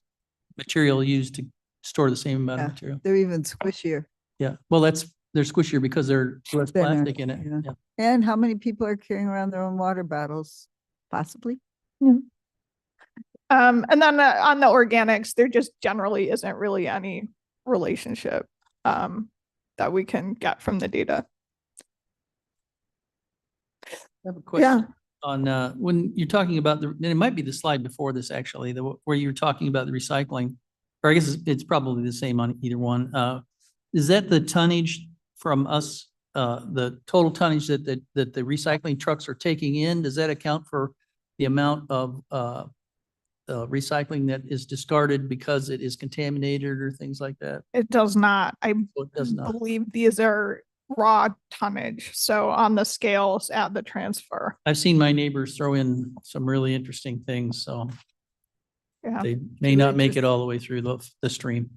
material used to store the same amount of Yeah, material. they're even squishier. Yeah, well, they're squishier because there's less Thinner, plastic in it. yeah. Yeah. And how many people are carrying around their own water bottles? Possibly. and then on the organics, there just generally isn't really any relationship that we can get from the data. I have a question on when you're talking about and it might be the slide before this actually, where you're talking about the recycling, or I guess it's probably the same on either one. Is that the tonnage from us, the total tonnage that the recycling trucks are taking in? Does that account for the amount of recycling that is discarded because it is contaminated or things like that? It does not. I It does not. believe these are raw tonnage. So on the scales at the transfer. I've seen my neighbors throw in some really interesting things, so Yeah. they may not make it all the way through the stream.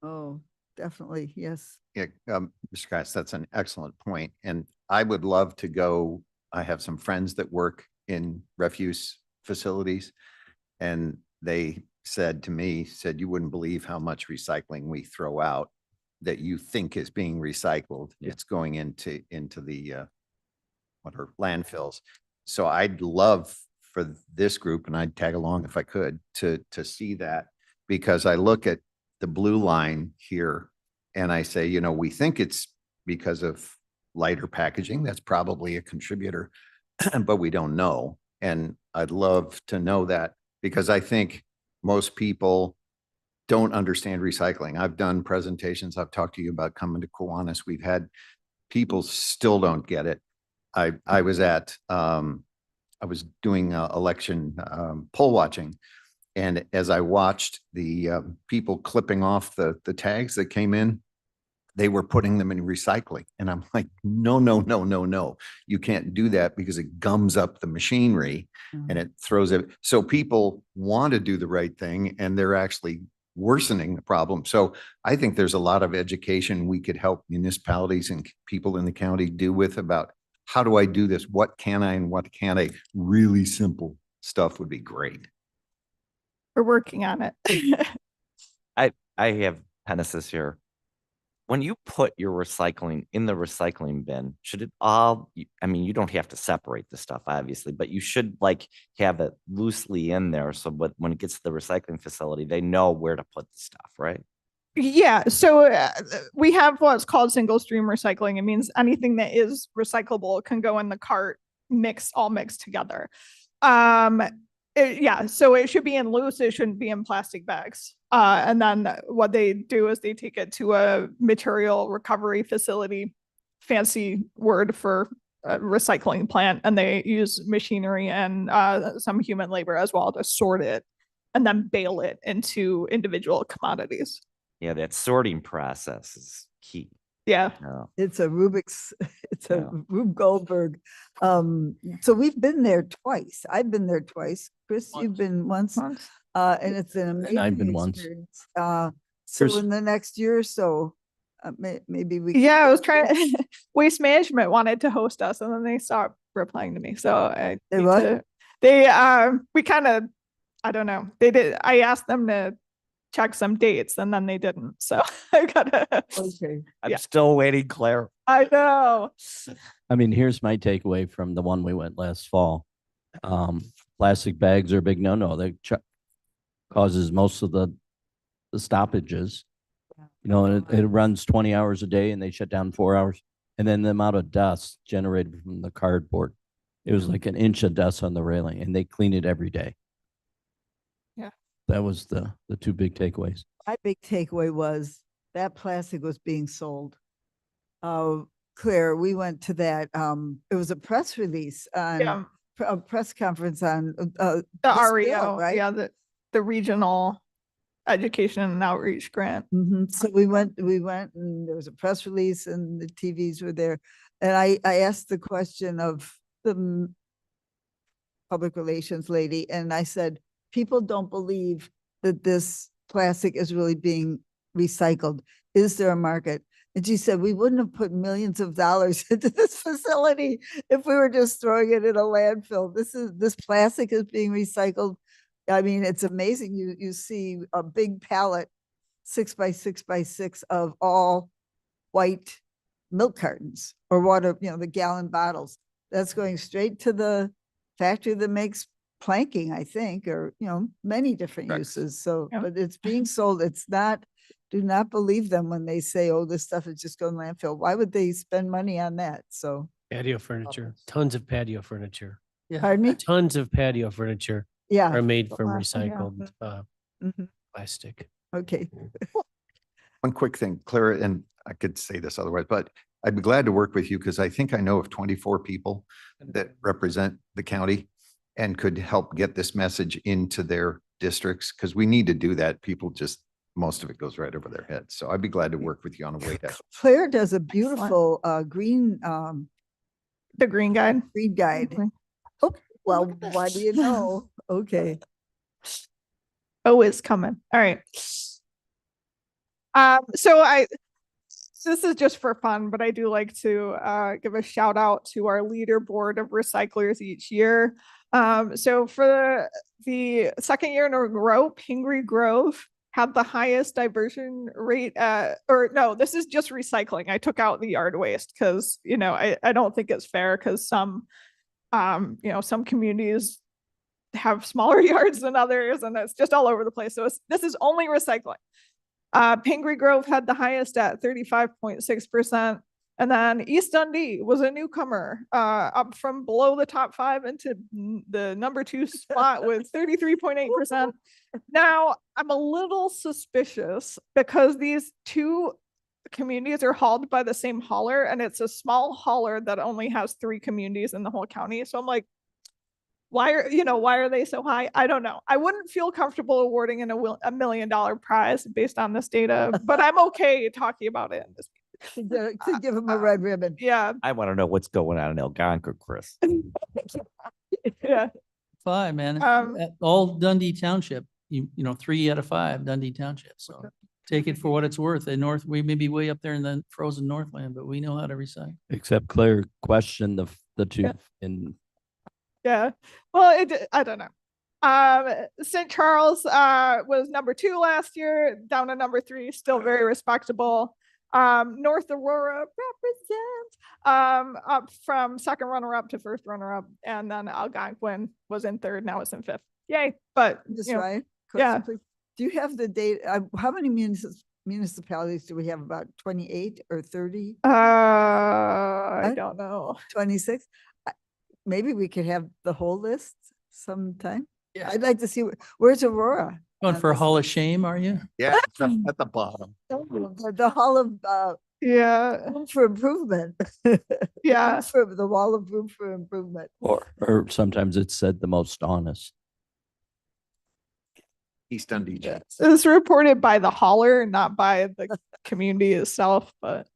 Oh, definitely, yes. Yeah, Mr. Geis, that's an excellent point. And I would love to go. I have some friends that work in refuse facilities. And they said to me, you wouldn't believe how much recycling we throw out that you think is being recycled. Yeah. It's going into the what are landfills. So I'd love for this group, and I'd tag along if I could, to see that, because I look at the blue line here and I say, you know, we think it's because of lighter packaging. That's probably a contributor, but we don't know. And I'd love to know that, because I think most people don't understand recycling. I've done presentations. I've talked to you about coming to Kiwanis. We've had people still don't get it. I was at, I was doing election poll watching. And as I watched the people clipping off the tags that came in, they were putting them in recycling. And I'm like, no, no, no, no, no. You can't do that because it gums up the machinery and it throws it. So people want to do the right thing and they're actually worsening the problem. So I think there's a lot of education we could help municipalities and people in the county do with about how do I do this? What can I and what can't I? Really simple stuff would be great. We're working on it. I have Penesis here. When you put your recycling in the recycling bin, should it all, I mean, you don't have to separate the stuff, obviously, but you should like have it loosely in there. So when it gets to the recycling facility, they know where to put the stuff, right? Yeah, so we have what's called single stream recycling. It means anything that is recyclable can go in the cart, all mixed together. Yeah, so it should be in loose, it shouldn't be in plastic bags. And then what they do is they take it to a material recovery facility, fancy word for a recycling plant, and they use machinery and some human labor as well to sort it and then bale it into individual commodities. Yeah, that sorting process is key. Yeah. It's a Rubik's, it's a Yeah. Rube Goldberg. So we've been there twice. I've been there twice. Chris, you've been once. And it's an amazing I've been once. experience. So Here's- in the next year or so, maybe we. Yeah, I was trying. Waste Management wanted to host us, and then they stopped replying to me. So They need what? we kind of, I don't know. They did. I asked them to check some dates, and then they didn't. So I gotta. Okay. I'm Yeah. still waiting, Claire. I know. I mean, here's my takeaway from the one we went last fall. Plastic bags are a big no-no. They causes most of the stoppages. You know, and it runs 20 hours a day and they shut down 4 hours. And then the amount of dust generated from the cardboard, it was like an inch of dust on the railing and they clean it every day. Yeah. That was the two big takeaways. My big takeaway was that plastic was being sold. Claire, we went to that, it was a press release Yeah, on, a press conference on, the this bill, REO, right? yeah, the regional education and outreach grant. So we went and there was a press release and the TVs were there. And I asked the question of the public relations lady, and I said, people don't believe that this plastic is really being recycled. Is there a market? And she said, we wouldn't have put millions of dollars into this facility if we were just throwing it in a landfill. This plastic is being recycled. I mean, it's amazing. You see a big pallet, 6 by 6 by 6 of all white milk cartons or water, the gallon bottles. That's going straight to the factory that makes planking, I think, or, many different uses. So, Yeah. but it's being sold. It's not, do not believe them when they say, oh, this stuff is just going landfill. Why would they spend money on that? So, Patio furniture, tons of patio furniture, pardon me? tons of patio furniture Yeah. are made from Plastic, yeah. recycled Mhm. plastic. Okay. One quick thing, Clara, and I could say this otherwise, but I'd be glad to work with you because I think I know of 24 people that represent the county and could help get this message into their districts, because we need to do that. People just, most of it goes right over their heads. So I'd be glad to work with you on a way ahead. Claire does a beautiful green The green guide. green guide. Mhm. Oh, well, why do you know? Okay. Oh, it's coming. All right. So this is just for fun, but I do like to give a shout out to our leaderboard of recyclers each year. So for the second year in a row, Pingree Grove had the highest diversion rate, or no, this is just recycling. I took out the yard waste because, I don't think it's fair because some communities have smaller yards than others and it's just all over the place. So this is only recycling. Pingree Grove had the highest at 35.6%. And then East Dundee was a newcomer, up from below the top 5 into the number 2 spot with 33.8%. Now, I'm a little suspicious because these two communities are hauled by the same hauler, and it's a small hauler that only has 3 communities in the whole county. So I'm like, why are they so high? I don't know. I wouldn't feel comfortable awarding a $1 million prize based on this data, but I'm okay talking about it in this. To give him a red ribbon. Yeah. I want to know what's going on in Algonquin, Chris. Yeah. 5, man. Um, At all Dundee Township, 3 out of 5 Dundee Township. So take it for what it's worth. We may be way up there in the frozen Northland, but we know how to recycle. Except Claire questioned the two Yeah. in Yeah. Well, I don't know. St. Charles was number 2 last year, down to number 3, still very respectable. North Aurora represent up from second runner-up to first runner-up, and then Algonquin was in 3rd, now it's in 5th. Yay. But Just right. yeah. Do you have the date? How many municipalities do we have? About 28 or 30? I Huh? don't know. 26? Maybe we could have the whole list sometime. Yeah. I'd like to see, where's Aurora? Going for a Hall of Shame, are you? Yeah, it's at the bottom. The Hall of Yeah. Room for Improvement. Yeah. For the Wall of Room for Improvement. or sometimes it's said the most honest. East Dundee. It's reported by the hauler, not by the community itself, but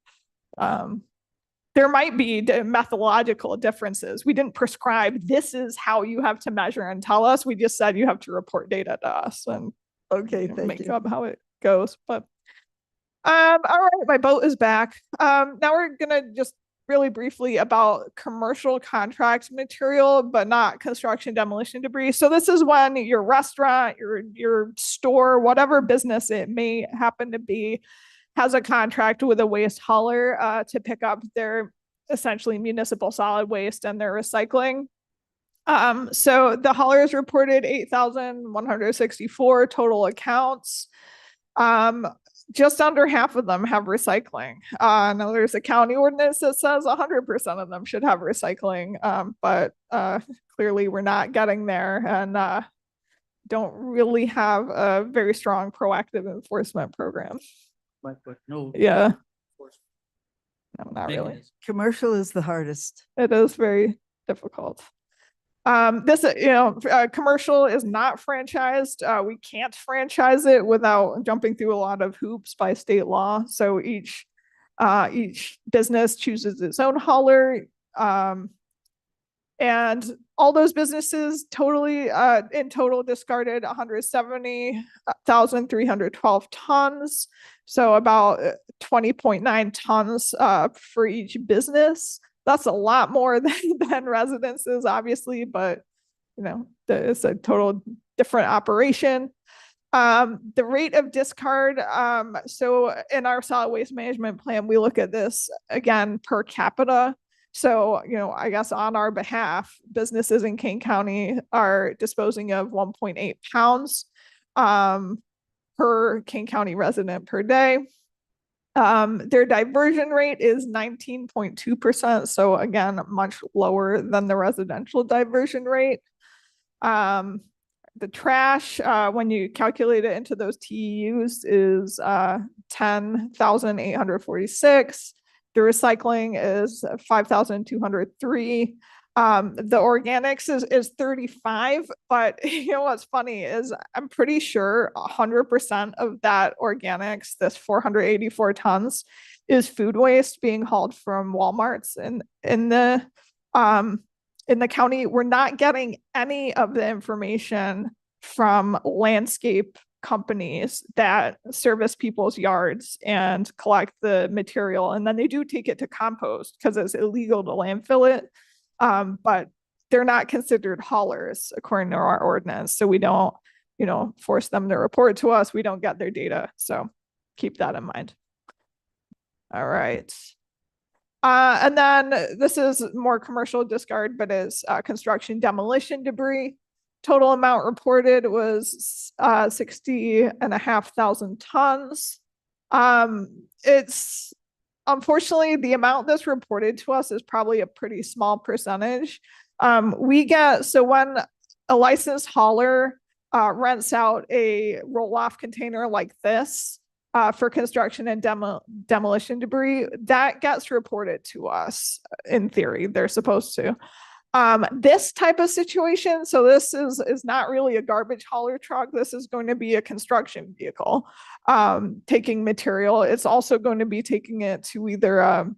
there might be methodological differences. We didn't prescribe this is how you have to measure and tell us. We just said you have to report data to us and Okay, thank make you. up how it goes. But all right, my boat is back. Now we're gonna just really briefly about commercial contract material, but not construction demolition debris. So this is when your restaurant, your store, whatever business it may happen to be, has a contract with a waste hauler to pick up their essentially municipal solid waste and their recycling. So the haulers reported 8,164 total accounts. Just under half of them have recycling. Now there's a county ordinance that says 100% of them should have recycling, but clearly we're not getting there. And don't really have a very strong proactive enforcement program. But no. Yeah. No, not really. mechanism. Commercial is the hardest. It is very difficult. This, commercial is not franchised. We can't franchise it without jumping through a lot of hoops by state law. So each business chooses its own hauler. And all those businesses totally, in total discarded 170,312 tons. So about 20.9 tons for each business. That's a lot more than residences, obviously, but it's a total different operation. The rate of discard. So in our solid waste management plan, we look at this again per capita. So, I guess on our behalf, businesses in Kane County are disposing of 1.8 pounds per Kane County resident per day. Their diversion rate is 19.2%. So again, much lower than the residential diversion rate. The trash, when you calculate it into those TEUs, is 10,846. The recycling is 5,203. The organics is 35, but what's funny is I'm pretty sure 100% of that organics, this 484 tons, is food waste being hauled from Walmarts in the county. We're not getting any of the information from landscape companies that service people's yards and collect the material, and then they do take it to compost because it's illegal to landfill it. But they're not considered haulers according to our ordinance. So we don't, force them to report to us. We don't get their data. So keep that in mind. All right. And then this is more commercial discard, but it's construction demolition debris. Total amount reported was 60,500 tons. It's unfortunately the amount that's reported to us is probably a pretty small percentage. When a licensed hauler rents out a roll-off container like this for construction and demolition debris, that gets reported to us. In theory, they're supposed to. This type of situation, so this is not really a garbage hauler truck. This is going to be a construction vehicle taking material. It's also going to be taking it to either a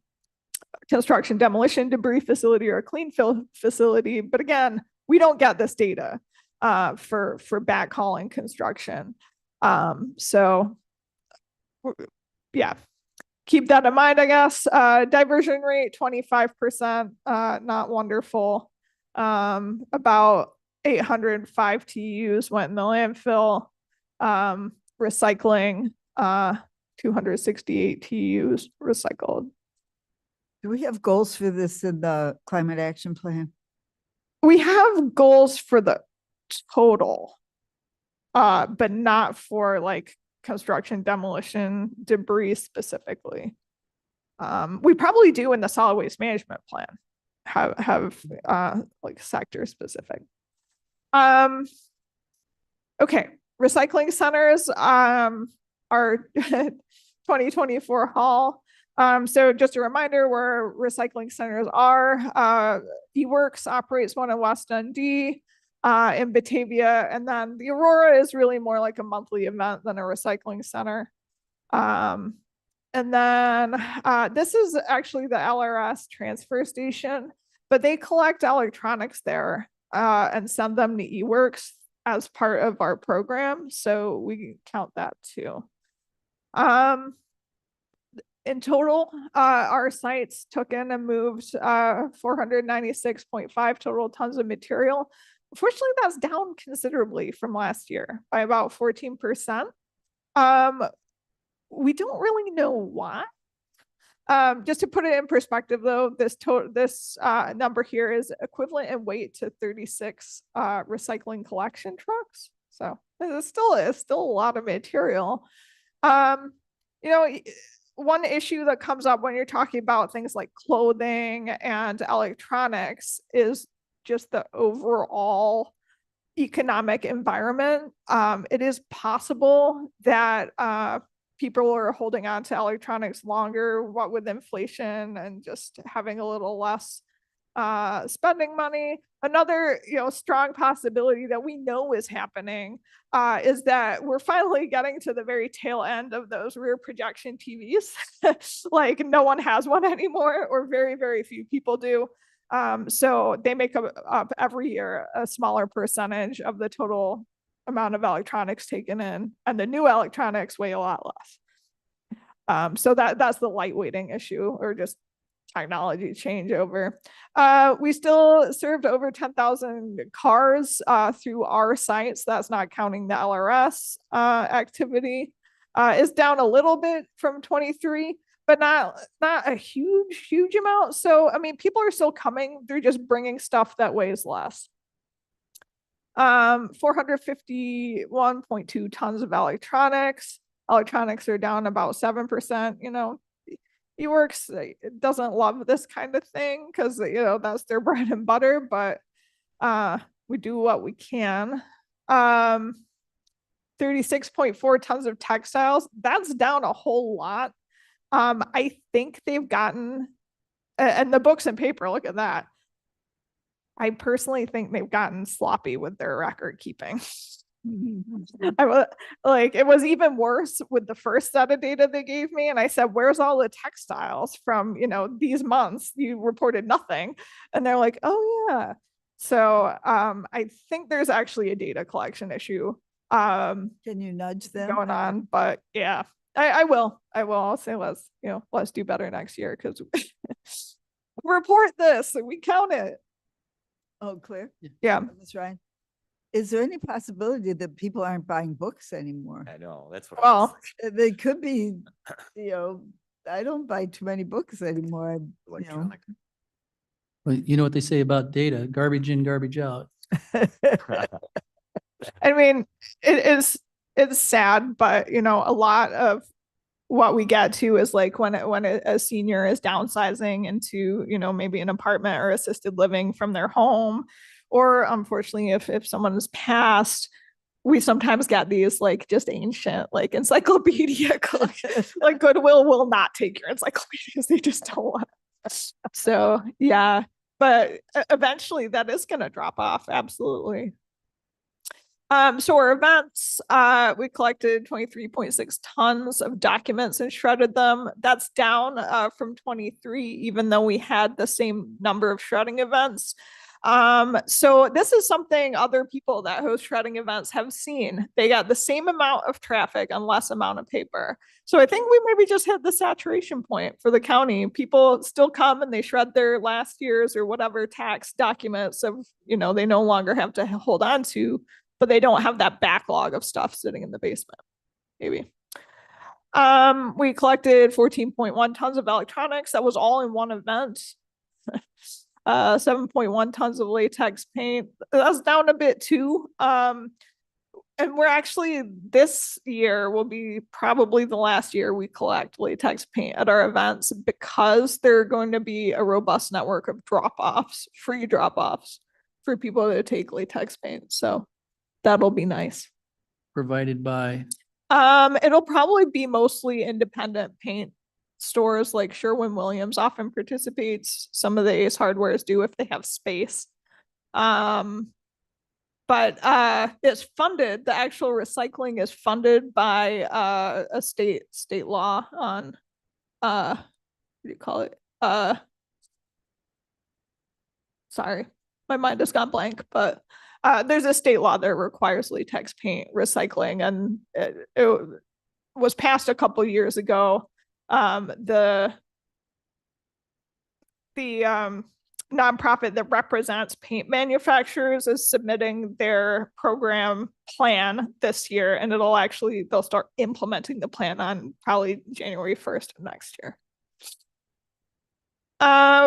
construction demolition debris facility or a clean fill facility. But again, we don't get this data for backhauling construction. So yeah. Keep that in mind, I guess. Diversion rate, 25%, not wonderful. About 805 TEUs went in the landfill. Recycling, 268 TEUs recycled. Do we have goals for this in the climate action plan? We have goals for the total, but not for construction demolition debris specifically. We probably do in the solid waste management plan have sector specific. Okay, recycling centers are 2024 haul. So just a reminder where recycling centers are. eWorks operates one in West Dundee, in Batavia, and then the Aurora is really more like a monthly event than a recycling center. And then this is actually the LRS transfer station, but they collect electronics there and send them to eWorks as part of our program. So we count that too. In total, our sites took in and moved 496.5 total tons of material. Unfortunately, that's down considerably from last year by about 14%. We don't really know why. Just to put it in perspective, though, this number here is equivalent in weight to 36 recycling collection trucks. So it's still a lot of material. One issue that comes up when you're talking about things like clothing and electronics is just the overall economic environment, it is possible that people are holding on to electronics longer, what with inflation and just having a little less spending money. Another, strong possibility that we know is happening is that we're finally getting to the very tail end of those rear projection TVs. Like no one has one anymore, or very, very few people do. So they make up every year a smaller percentage of the total amount of electronics taken in, and the new electronics weigh a lot less. So that's the lightweighting issue, or just technology changeover. We still served over 10,000 cars through our sites. That's not counting the LRS activity. Is down a little bit from 23, but not a huge amount. So, I mean, people are still coming. They're just bringing stuff that weighs less. 451.2 tons of electronics. Electronics are down about 7%. eWorks doesn't love this kind of thing because, that's their bread and butter, but we do what we can. 36.4 tons of textiles. That's down a whole lot. I think they've gotten, and the books and paper, look at that. I personally think they've gotten sloppy with their record keeping. It was even worse with the first set of data they gave me. And I said, where's all the textiles from, these months? You reported nothing. And they're like, oh yeah. So I think there's actually a data collection issue. Can you nudge them? Going on, but yeah, I will. I'll say let's do better next year, because report this, we count it. Oh, clear? Yeah. That's right. Is there any possibility that people aren't buying books anymore? I know, that's what. Well, They could be, I don't buy too many books anymore. Electronic. Well, you know what they say about data, garbage in, garbage out. I mean, it's sad, but a lot of what we get to is like when a senior is downsizing into, maybe an apartment or assisted living from their home, or unfortunately, if someone has passed, we sometimes get these like just ancient, like encyclopedia, like Goodwill will not take your encyclopedias. They just don't want it. So yeah, but eventually that is going to drop off. Absolutely. So our events, we collected 23.6 tons of documents and shredded them. That's down from 23, even though we had the same number of shredding events. So this is something other people that host shredding events have seen. They got the same amount of traffic and less amount of paper. So I think we maybe just hit the saturation point for the county. People still come and they shred their last year's or whatever tax documents of, they no longer have to hold on to, but they don't have that backlog of stuff sitting in the basement, maybe. We collected 14.1 tons of electronics. That was all in one event. 7.1 tons of latex paint. That's down a bit too. And we're actually, this year will be probably the last year we collect latex paint at our events, because they're going to be a robust network of drop-offs, free drop-offs for people to take latex paint. So that'll be nice. Provided by? It'll probably be mostly independent paint stores, like Sherwin-Williams often participates. Some of the Ace Hardwares do if they have space. But it's funded, the actual recycling is funded by a state law on what do you call it? Sorry, my mind has gone blank, but there's a state law that requires latex paint recycling, and it was passed a couple years ago. The nonprofit that represents paint manufacturers is submitting their program plan this year, and they'll start implementing the plan on probably January 1st of next year.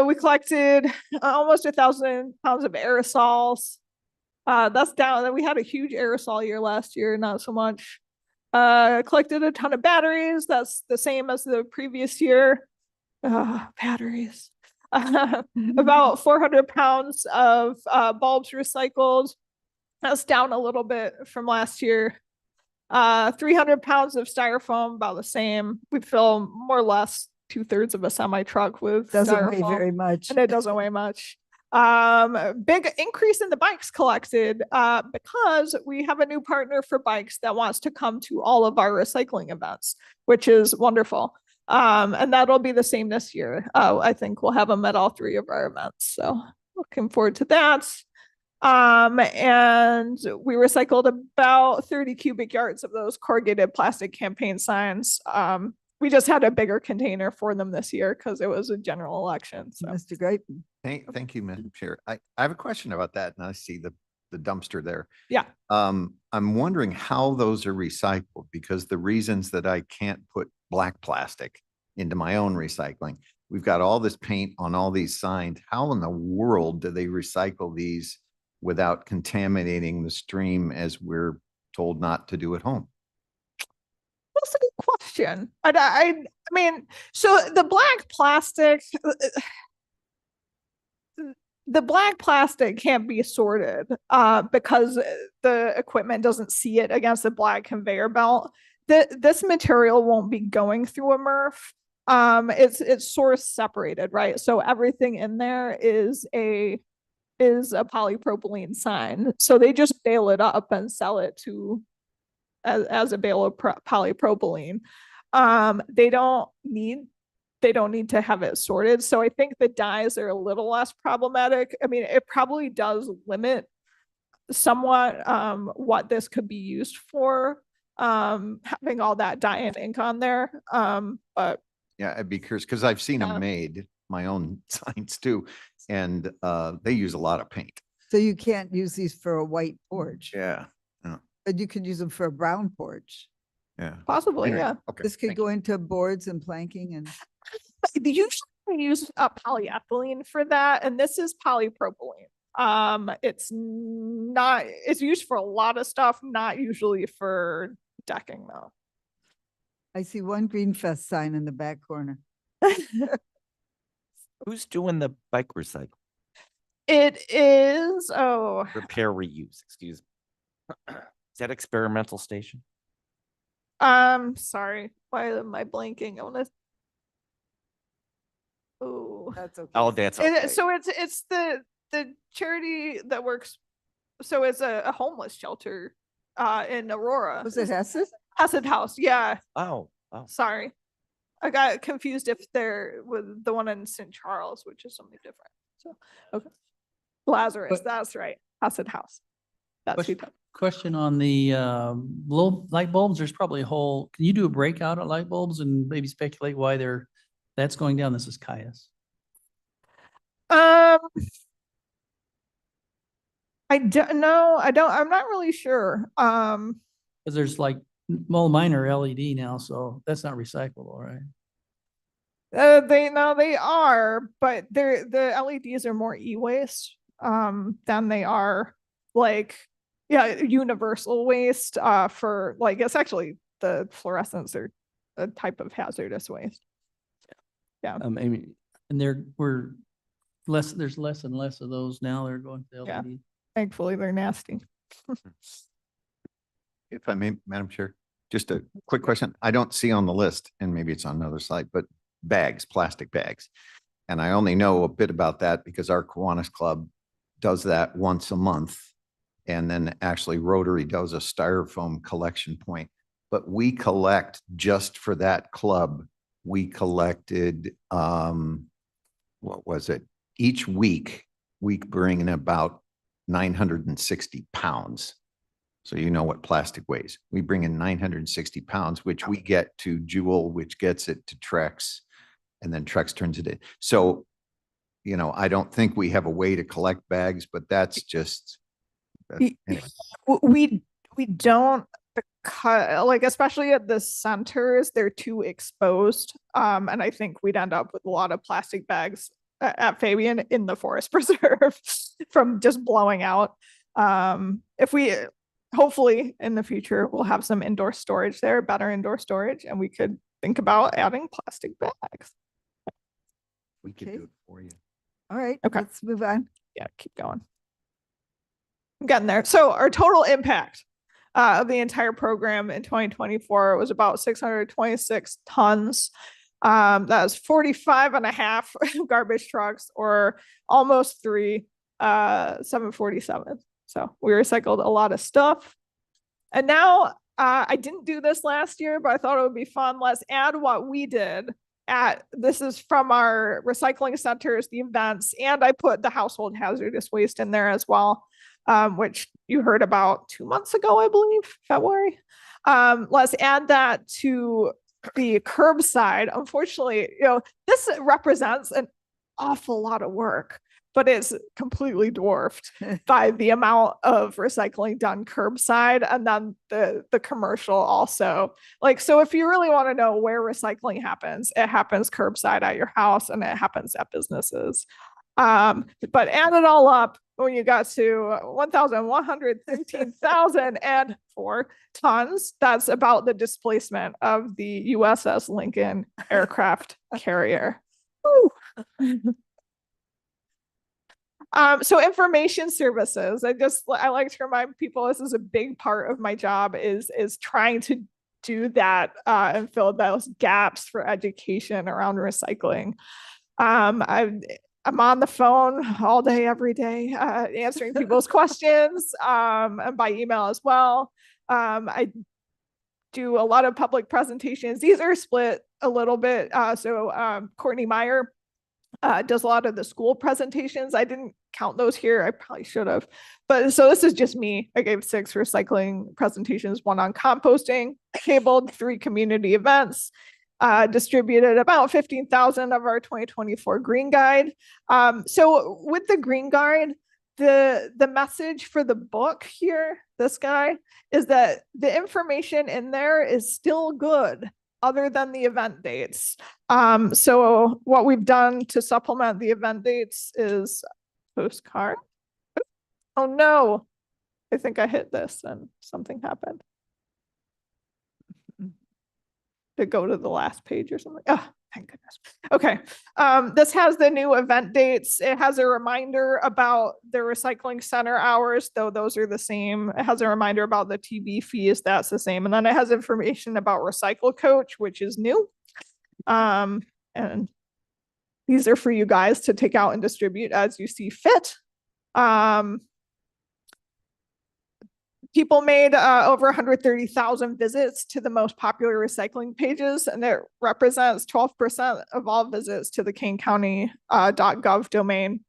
We collected almost 1,000 pounds of aerosols. That's down. We had a huge aerosol year last year, not so much. Collected a ton of batteries. That's the same as the previous year. Batteries. About 400 pounds of bulbs recycled. That's down a little bit from last year. 300 pounds of styrofoam, about the same. We fill more or less 2/3 of a semi truck with Doesn't weigh styrofoam, very much. and it doesn't weigh much. Big increase in the bikes collected because we have a new partner for bikes that wants to come to all of our recycling events, which is wonderful. And that'll be the same this year. I think we'll have them at all 3 of our events. So looking forward to that. And we recycled about 30 cubic yards of those corrugated plastic campaign signs. We just had a bigger container for them this year because it was a general election. So Mr. Great. Thank you, Madam Chair. I have a question about that, and I see the dumpster there. yeah. I'm wondering how those are recycled, because the reasons that I can't put black plastic into my own recycling, we've got all this paint on all these signs. How in the world do they recycle these without contaminating the stream as we're told not to do at home? That's a good question. I mean, so the black plastic can't be sorted because the equipment doesn't see it against the black conveyor belt. This material won't be going through a MRF. It's source separated, right? So everything in there is a polypropylene sign. So they just bale it up and sell it to as a bale of polypropylene. They don't need to have it sorted. So I think the dyes are a little less problematic. I mean, it probably does limit somewhat what this could be used for, having all that dye and ink on there. But Yeah, I'd be curious, because I've seen Yeah. them made, my own signs too, and they use a lot of paint. So you can't use these for a white porch, Yeah, but you could use them for a brown porch. yeah. possibly, Anyway, yeah. Okay. This could thank go into boards and planking and Usually we use polyethylene for that, and this is polypropylene. It's used for a lot of stuff, not usually for decking though. I see one Greenfest sign in the back corner. Who's doing the bike recycle? It is, Repair, reuse, excuse me. Is that experimental station? sorry, why am I blanking? That's okay. Oh, that's okay. So it's the charity that works, so it's a homeless shelter in Aurora. Was it Hesed? Hesed House, yeah. Oh. Sorry. I got confused if they're with the one in St. Charles, which is something different. So, okay. Lazarus, But- that's right. Hesed House. That's who. Question on the light bulbs. There's probably a whole, can you do a breakout of light bulbs and maybe speculate why that's going down? This is Caius. I don't know. I'm not really sure. Because there's like, well, mine are LED now, so that's not recyclable, right? They are, but the LEDs are more e-waste than they are like universal waste for like, it's actually the fluorescents are a type of hazardous waste. Yeah. I mean, And there's less and less of those now. They're going to Yeah. LED. Thankfully they're nasty. If I may, Madam Chair, just a quick question. I don't see on the list, and maybe it's on another slide, but bags, plastic bags. And I only know a bit about that because our Kiwanis Club does that once a month. And then actually Rotary does a styrofoam collection point. But we collect just for that club, we collected, what was it? Each week, we bring in about 960 pounds. So you know what plastic weighs. We bring in 960 pounds, which we get to Jewel, which gets it to Trex, and then Trex turns it in. So, I don't think we have a way to collect bags, but that's just. Anyway. We don't, because like, especially at the centers, they're too exposed. And I think we'd end up with a lot of plastic bags at Fabian in the forest preserve from just blowing out. If we, hopefully in the future, we'll have some indoor storage there, better indoor storage, and we could think about adding plastic bags. We could Okay. do it for you. All right, Okay. let's move on. Yeah, keep going. I'm getting there. So our total impact of the entire program in 2024 was about 626 tons. That was 45 and a half garbage trucks, or almost 747. So we recycled a lot of stuff. And now I didn't do this last year, but I thought it would be fun. Let's add what we did this is from our recycling centers, the events, and I put the household hazardous waste in there as well, which you heard about 2 months ago, I believe, February. Let's add that to the curbside. Unfortunately, this represents an awful lot of work, but it's completely dwarfed by the amount of recycling done curbside, and then the commercial also. Like, so if you really want to know where recycling happens, it happens curbside at your house and it happens at businesses. But add it all up, when you got to 1,113,004 tons, that's about the displacement of the USS Lincoln aircraft carrier. So information services, I like to remind people this is a big part of my job, is trying to do that and fill those gaps for education around recycling. I'm on the phone all day, every day, answering people's questions, and by email as well. I do a lot of public presentations. These are split a little bit. So Courtney Meyer does a lot of the school presentations. I didn't count those here. I probably should have. But so this is just me. I gave 6 recycling presentations, 1 on composting, cabled 3 community events, distributed about 15,000 of our 2024 Green Guide. So with the Green Guide, the message for the book here, this guy, is that the information in there is still good, other than the event dates. So what we've done to supplement the event dates is postcard. Oh no, I think I hit this and something happened. To go to the last page or something. Oh, thank goodness. Okay. This has the new event dates. It has a reminder about the recycling center hours, though those are the same. It has a reminder about the TV fees, that's the same. And then it has information about Recycle Coach, which is new. And these are for you guys to take out and distribute as you see fit. People made over 130,000 visits to the most popular recycling pages, and it represents 12% of all visits to the kanecounty.gov domain.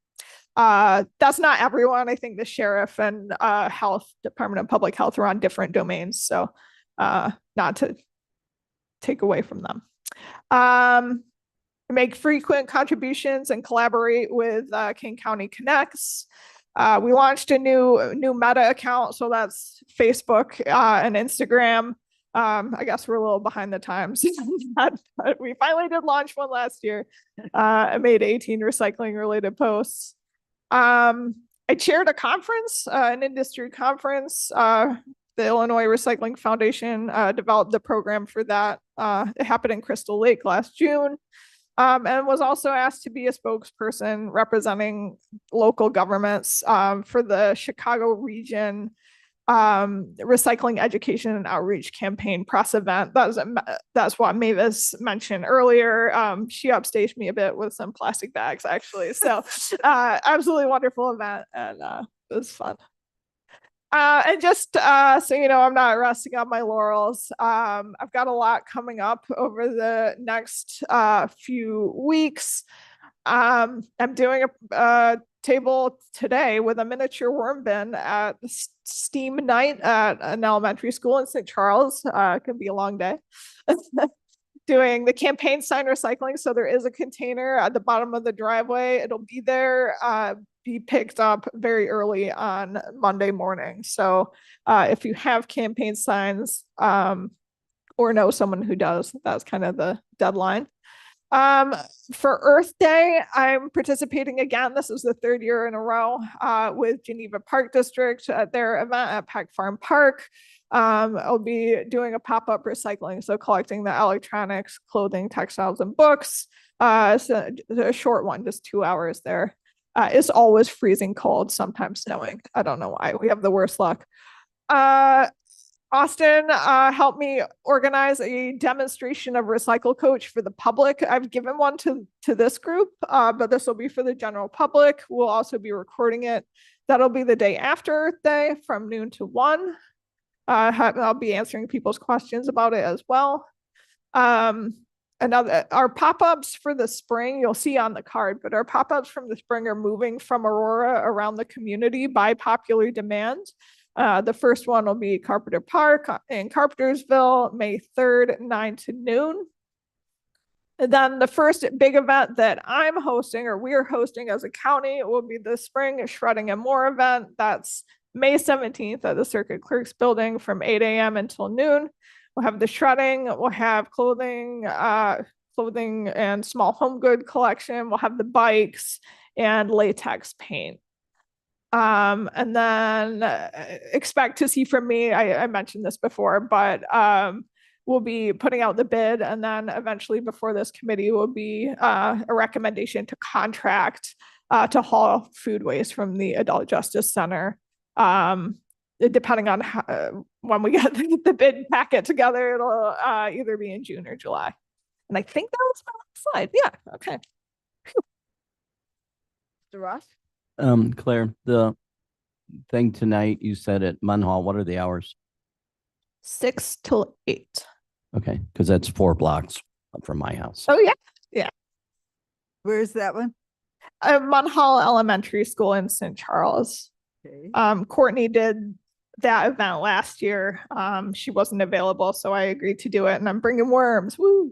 That's not everyone. I think the sheriff and health department of public health are on different domains, so not to take away from them. Make frequent contributions and collaborate with Kane County Connects. We launched a new Meta account, so that's Facebook and Instagram. I guess we're a little behind the times. But we finally did launch one last year. I made 18 recycling related posts. I chaired a conference, an industry conference. The Illinois Recycling Foundation developed the program for that. It happened in Crystal Lake last June. And was also asked to be a spokesperson representing local governments for the Chicago region recycling education and outreach campaign press event. That's what Mavis mentioned earlier. She upstaged me a bit with some plastic bags, actually. So absolutely wonderful event, and it was fun. And just so you know, I'm not resting on my laurels. I've got a lot coming up over the next few weeks. I'm doing a table today with a miniature worm bin at STEAM night at an elementary school in St. Charles. It could be a long day. Doing the campaign sign recycling. So there is a container at the bottom of the driveway. It'll be there, be picked up very early on Monday morning. So if you have campaign signs or know someone who does, that's kind of the deadline. For Earth Day, I'm participating again. This is the 3rd year in a row with Geneva Park District at their event at Pack Farm Park. I'll be doing a pop-up recycling, so collecting the electronics, clothing, textiles, and books. It's a short one, just 2 hours there. It's always freezing cold, sometimes snowing. I don't know why. We have the worst luck. Austin helped me organize a demonstration of Recycle Coach for the public. I've given one to this group, but this will be for the general public. We'll also be recording it. That'll be the day after Earth Day from noon to 1. I'll be answering people's questions about it as well. Our pop-ups for the spring, you'll see on the card, but our pop-ups from the spring are moving from Aurora around the community by popular demand. The first one will be Carpenter Park in Carpentersville, May 3rd, 9 to noon. And then the first big event that I'm hosting, or we're hosting as a county, will be the Spring Shredding and More event. That's May 17th at the Circuit Clerks Building from 8 a.m. until noon. We'll have the shredding, we'll have clothing and small home good collection. We'll have the bikes and latex paint. And then expect to see from me, I mentioned this before, but we'll be putting out the bid, and then eventually before this committee will be a recommendation to contract to haul food waste from the Adult Justice Center. Depending on when we get the bid packet together, it'll either be in June or July. And I think that was my last slide. Yeah, okay. Mr. Ross? Claire, the thing tonight, you said at Munn Hall, what are the hours? 6 till 8. Okay, because that's 4 blocks from my house. Oh, yeah. Yeah. Where is that one? Munn Hall Elementary School in St. Charles. Okay. Courtney did that event last year. She wasn't available, so I agreed to do it, and I'm bringing worms. Woo!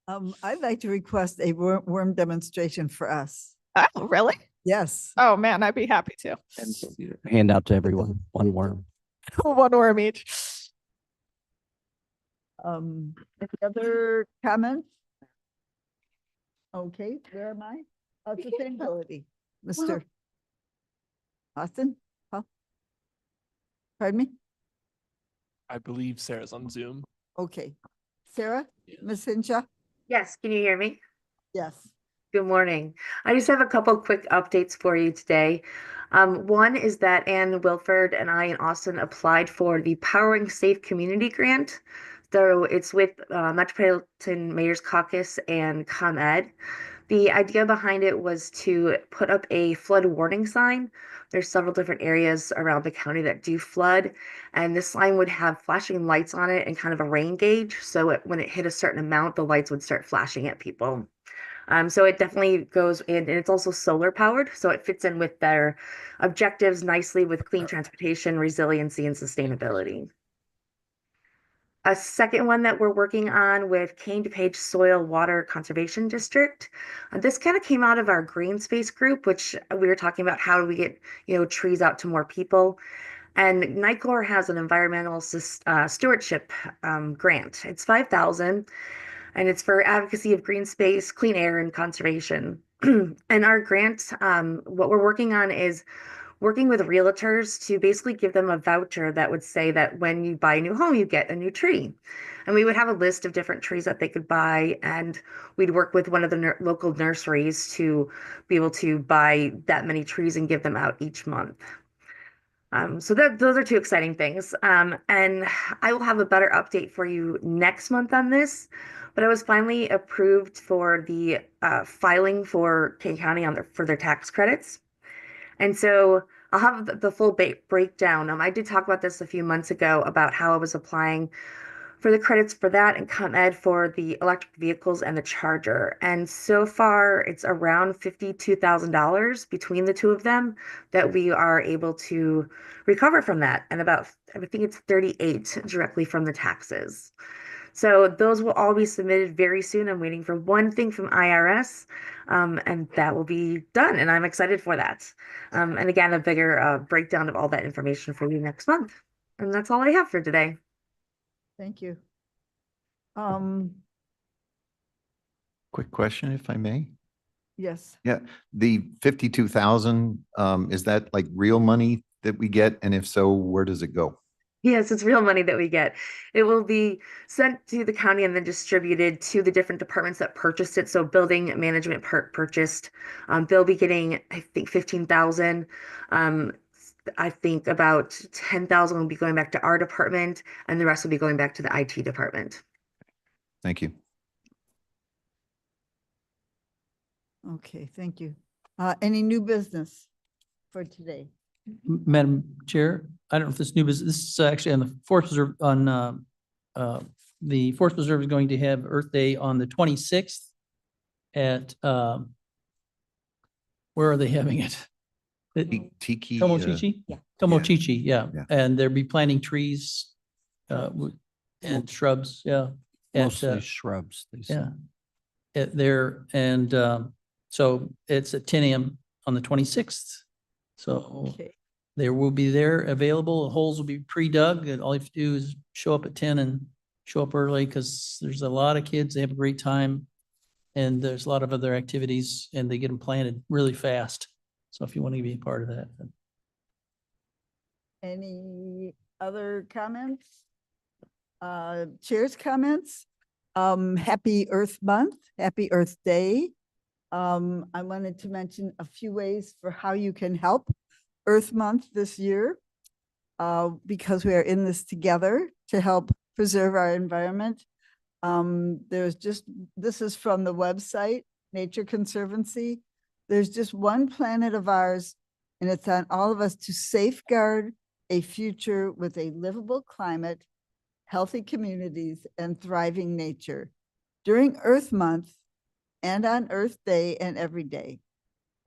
I'd like to request a worm demonstration for us. Oh, really? Yes. Oh, man, I'd be happy to. And hand out to everyone, 1 worm. 1 worm each. Any other comments? Okay, where am I? Sustainability, Mr. Austin? Huh? Pardon me? I believe Sarah's on Zoom. Okay. Sarah, Ms. Hinshaw? Yes, can you hear me? Yes. Good morning. I just have a couple quick updates for you today. One is that Ann Wilford and I in Austin applied for the Powering Safe Community Grant. So it's with Metropolitan Mayor's Caucus and ComEd. The idea behind it was to put up a flood warning sign. There's several different areas around the county that do flood, and this sign would have flashing lights on it and kind of a rain gauge. So when it hit a certain amount, the lights would start flashing at people. So it definitely goes in, and it's also solar powered. So it fits in with their objectives nicely with clean transportation, resiliency, and sustainability. A second one that we're working on with Kane DuPage Soil Water Conservation District. This kind of came out of our green space group, which we were talking about how do we get, trees out to more people. And NICOR has an environmental stewardship grant. It's $5,000, and it's for advocacy of green space, clean air, and conservation. And our grant, what we're working on is working with realtors to basically give them a voucher that would say that when you buy a new home, you get a new tree. And we would have a list of different trees that they could buy, and we'd work with one of the local nurseries to be able to buy that many trees and give them out each month. So those are 2 exciting things. And I will have a better update for you next month on this, but I was finally approved for the filing for Kane County for their tax credits. And so I'll have the full breakdown. I did talk about this a few months ago about how I was applying for the credits for that and ComEd for the electric vehicles and the charger. And so far it's around $52,000 between the 2 of them that we are able to recover from that. And I think it's 38 directly from the taxes. So those will all be submitted very soon. I'm waiting for one thing from IRS, and that will be done. And I'm excited for that. And again, a bigger breakdown of all that information for you next month. And that's all I have for today. Thank you. Quick question, if I may. Yes. Yeah, the 52,000, is that like real money that we get? And if so, where does it go? Yes, it's real money that we get. It will be sent to the county and then distributed to the different departments that purchased it. So building management purchased. They'll be getting, I think, 15,000. I think about 10,000 will be going back to our department, and the rest will be going back to the IT department. Thank you. Okay, thank you. Any new business for today? Madam Chair, I don't know if this new business, this is actually on the Forest Preserve the Forest Preserve is going to have Earth Day on the 26th at, where are they having it? Tiki. Tomochichi? Yeah. Tomochichi, yeah. Yeah. And they'll be planting trees and shrubs, yeah. at, Mostly shrubs. They say. Yeah. There, and so it's at 10 a.m. on the 26th. So Okay. there will be there available. The holes will be pre-dug, and all you have to do is show up at 10 and show up early, because there's a lot of kids. They have a great time. And there's a lot of other activities, and they get them planted really fast. So if you want to be a part of that. then- Any other comments? Chair's comments? Happy Earth Month, Happy Earth Day. I wanted to mention a few ways for how you can help Earth Month this year. Because we are in this together to help preserve our environment. This is from the website, Nature Conservancy. There's just one planet of ours, and it's on all of us to safeguard a future with a livable climate, healthy communities, and thriving nature. During Earth Month and on Earth Day and every day,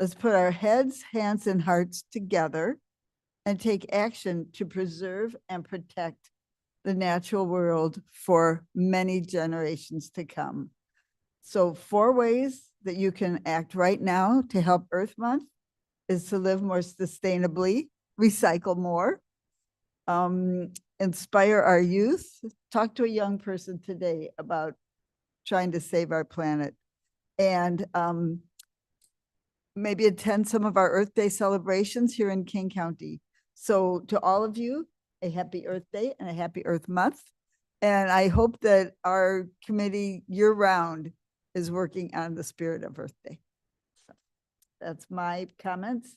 let's put our heads, hands, and hearts together and take action to preserve and protect the natural world for many generations to come. So 4 ways that you can act right now to help Earth Month is to live more sustainably, recycle more, inspire our youth. Talk to a young person today about trying to save our planet, and maybe attend some of our Earth Day celebrations here in King County. So to all of you, a happy Earth Day and a happy Earth Month. And I hope that our committee year-round is working on the spirit of Earth Day. So that's my comments.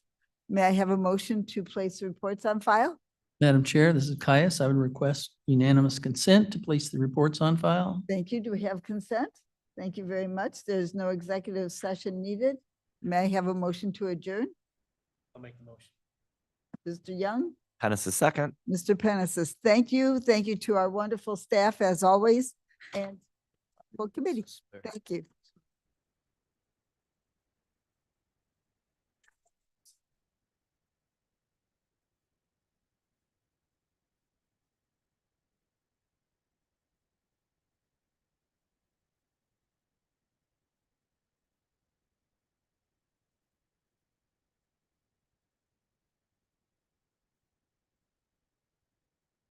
May I have a motion to place the reports on file? Madam Chair, this is Caius. I would request unanimous consent to place the reports on file. Thank you. Do we have consent? Thank you very much. There's no executive session needed. May I have a motion to adjourn? I'll make the motion. Mr. Young? Hennis is second. Mr. Pennises, thank you. Thank you to our wonderful staff as always, and full committee. Thank you.